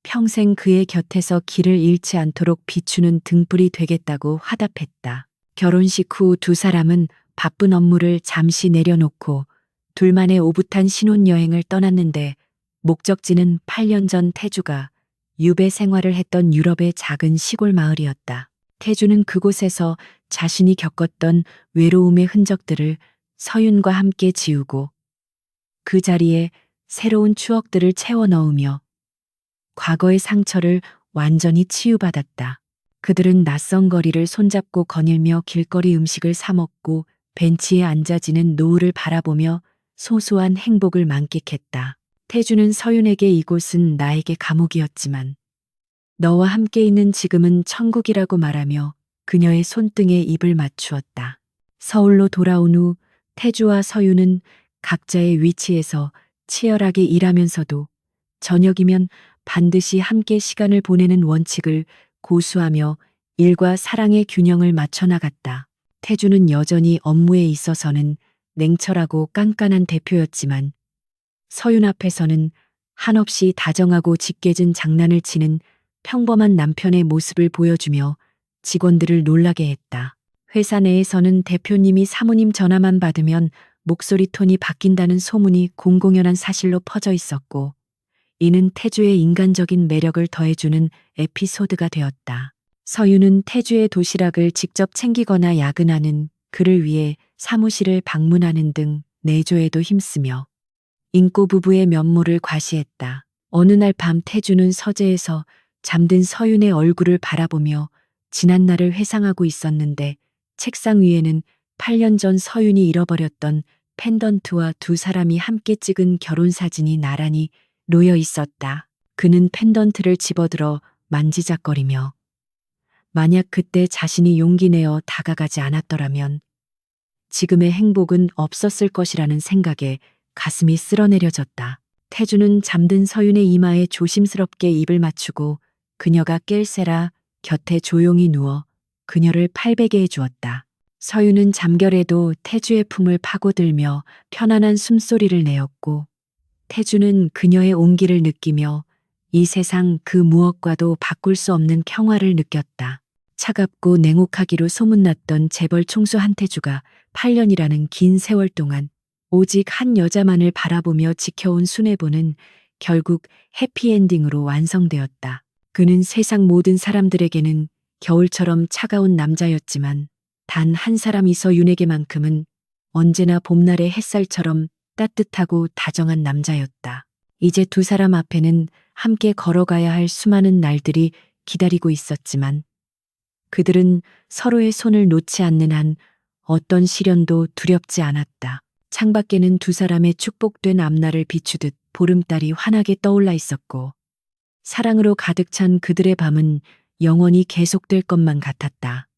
평생 그의 곁에서 길을 잃지 않도록 비추는 등불이 되겠다고 화답했다. 결혼식 후 두 사람은 바쁜 업무를 잠시 내려놓고 둘만의 오붓한 신혼여행을 떠났는데 목적지는 8년 전 태주가 유배 생활을 했던 유럽의 작은 시골 마을이었다. 태주는 그곳에서 자신이 겪었던 외로움의 흔적들을 서윤과 함께 지우고 그 자리에 새로운 추억들을 채워 넣으며 과거의 상처를 완전히 치유받았다. 그들은 낯선 거리를 손잡고 거닐며 길거리 음식을 사 먹고 벤치에 앉아 지는 노을을 바라보며 소소한 행복을 만끽했다. 태주는 서윤에게 이곳은 나에게 감옥이었지만 너와 함께 있는 지금은 천국이라고 말하며 그녀의 손등에 입을 맞추었다. 서울로 돌아온 후 태주와 서윤은 각자의 위치에서 치열하게 일하면서도 저녁이면 반드시 함께 시간을 보내는 원칙을 고수하며 일과 사랑의 균형을 맞춰 나갔다. 태주는 여전히 업무에 있어서는 냉철하고 깐깐한 대표였지만 서윤 앞에서는 한없이 다정하고 짓궂은 장난을 치는 평범한 남편의 모습을 보여주며 직원들을 놀라게 했다. 회사 내에서는 대표님이 사모님 전화만 받으면 목소리 톤이 바뀐다는 소문이 공공연한 사실로 퍼져 있었고 이는 태주의 인간적인 매력을 더해주는 에피소드가 되었다. 서윤은 태주의 도시락을 직접 챙기거나 야근하는 그를 위해 사무실을 방문하는 등 내조에도 힘쓰며 인꼬 부부의 면모를 과시했다. 어느 날 밤 태주는 서재에서 잠든 서윤의 얼굴을 바라보며 지난 날을 회상하고 있었는데 책상 위에는 8년 전 서윤이 잃어버렸던 펜던트와 두 사람이 함께 찍은 결혼 사진이 나란히 놓여 있었다. 그는 펜던트를 집어들어 만지작거리며 만약 그때 자신이 용기 내어 다가가지 않았더라면 지금의 행복은 없었을 것이라는 생각에 가슴이 쓸어내려졌다. 태주는 잠든 서윤의 이마에 조심스럽게 입을 맞추고 그녀가 깰새라 곁에 조용히 누워 그녀를 팔베개 해주었다. 서윤은 잠결에도 태주의 품을 파고들며 편안한 숨소리를 내었고 태주는 그녀의 온기를 느끼며 이 세상 그 무엇과도 바꿀 수 없는 평화를 느꼈다. 차갑고 냉혹하기로 소문났던 재벌 총수 한태주가 8년이라는 긴 세월 동안 오직 한 여자만을 바라보며 지켜온 순애보는 결국 해피엔딩으로 완성되었다. 그는 세상 모든 사람들에게는 겨울처럼 차가운 남자였지만 단 한 사람 서윤에게만큼은 언제나 봄날의 햇살처럼 따뜻하고 다정한 남자였다. 이제 두 사람 앞에는 함께 걸어가야 할 수많은 날들이 기다리고 있었지만 그들은 서로의 손을 놓지 않는 한 어떤 시련도 두렵지 않았다. 창밖에는 두 사람의 축복된 앞날을 비추듯 보름달이 환하게 떠올라 있었고 사랑으로 가득 찬 그들의 밤은 영원히 계속될 것만 같았다.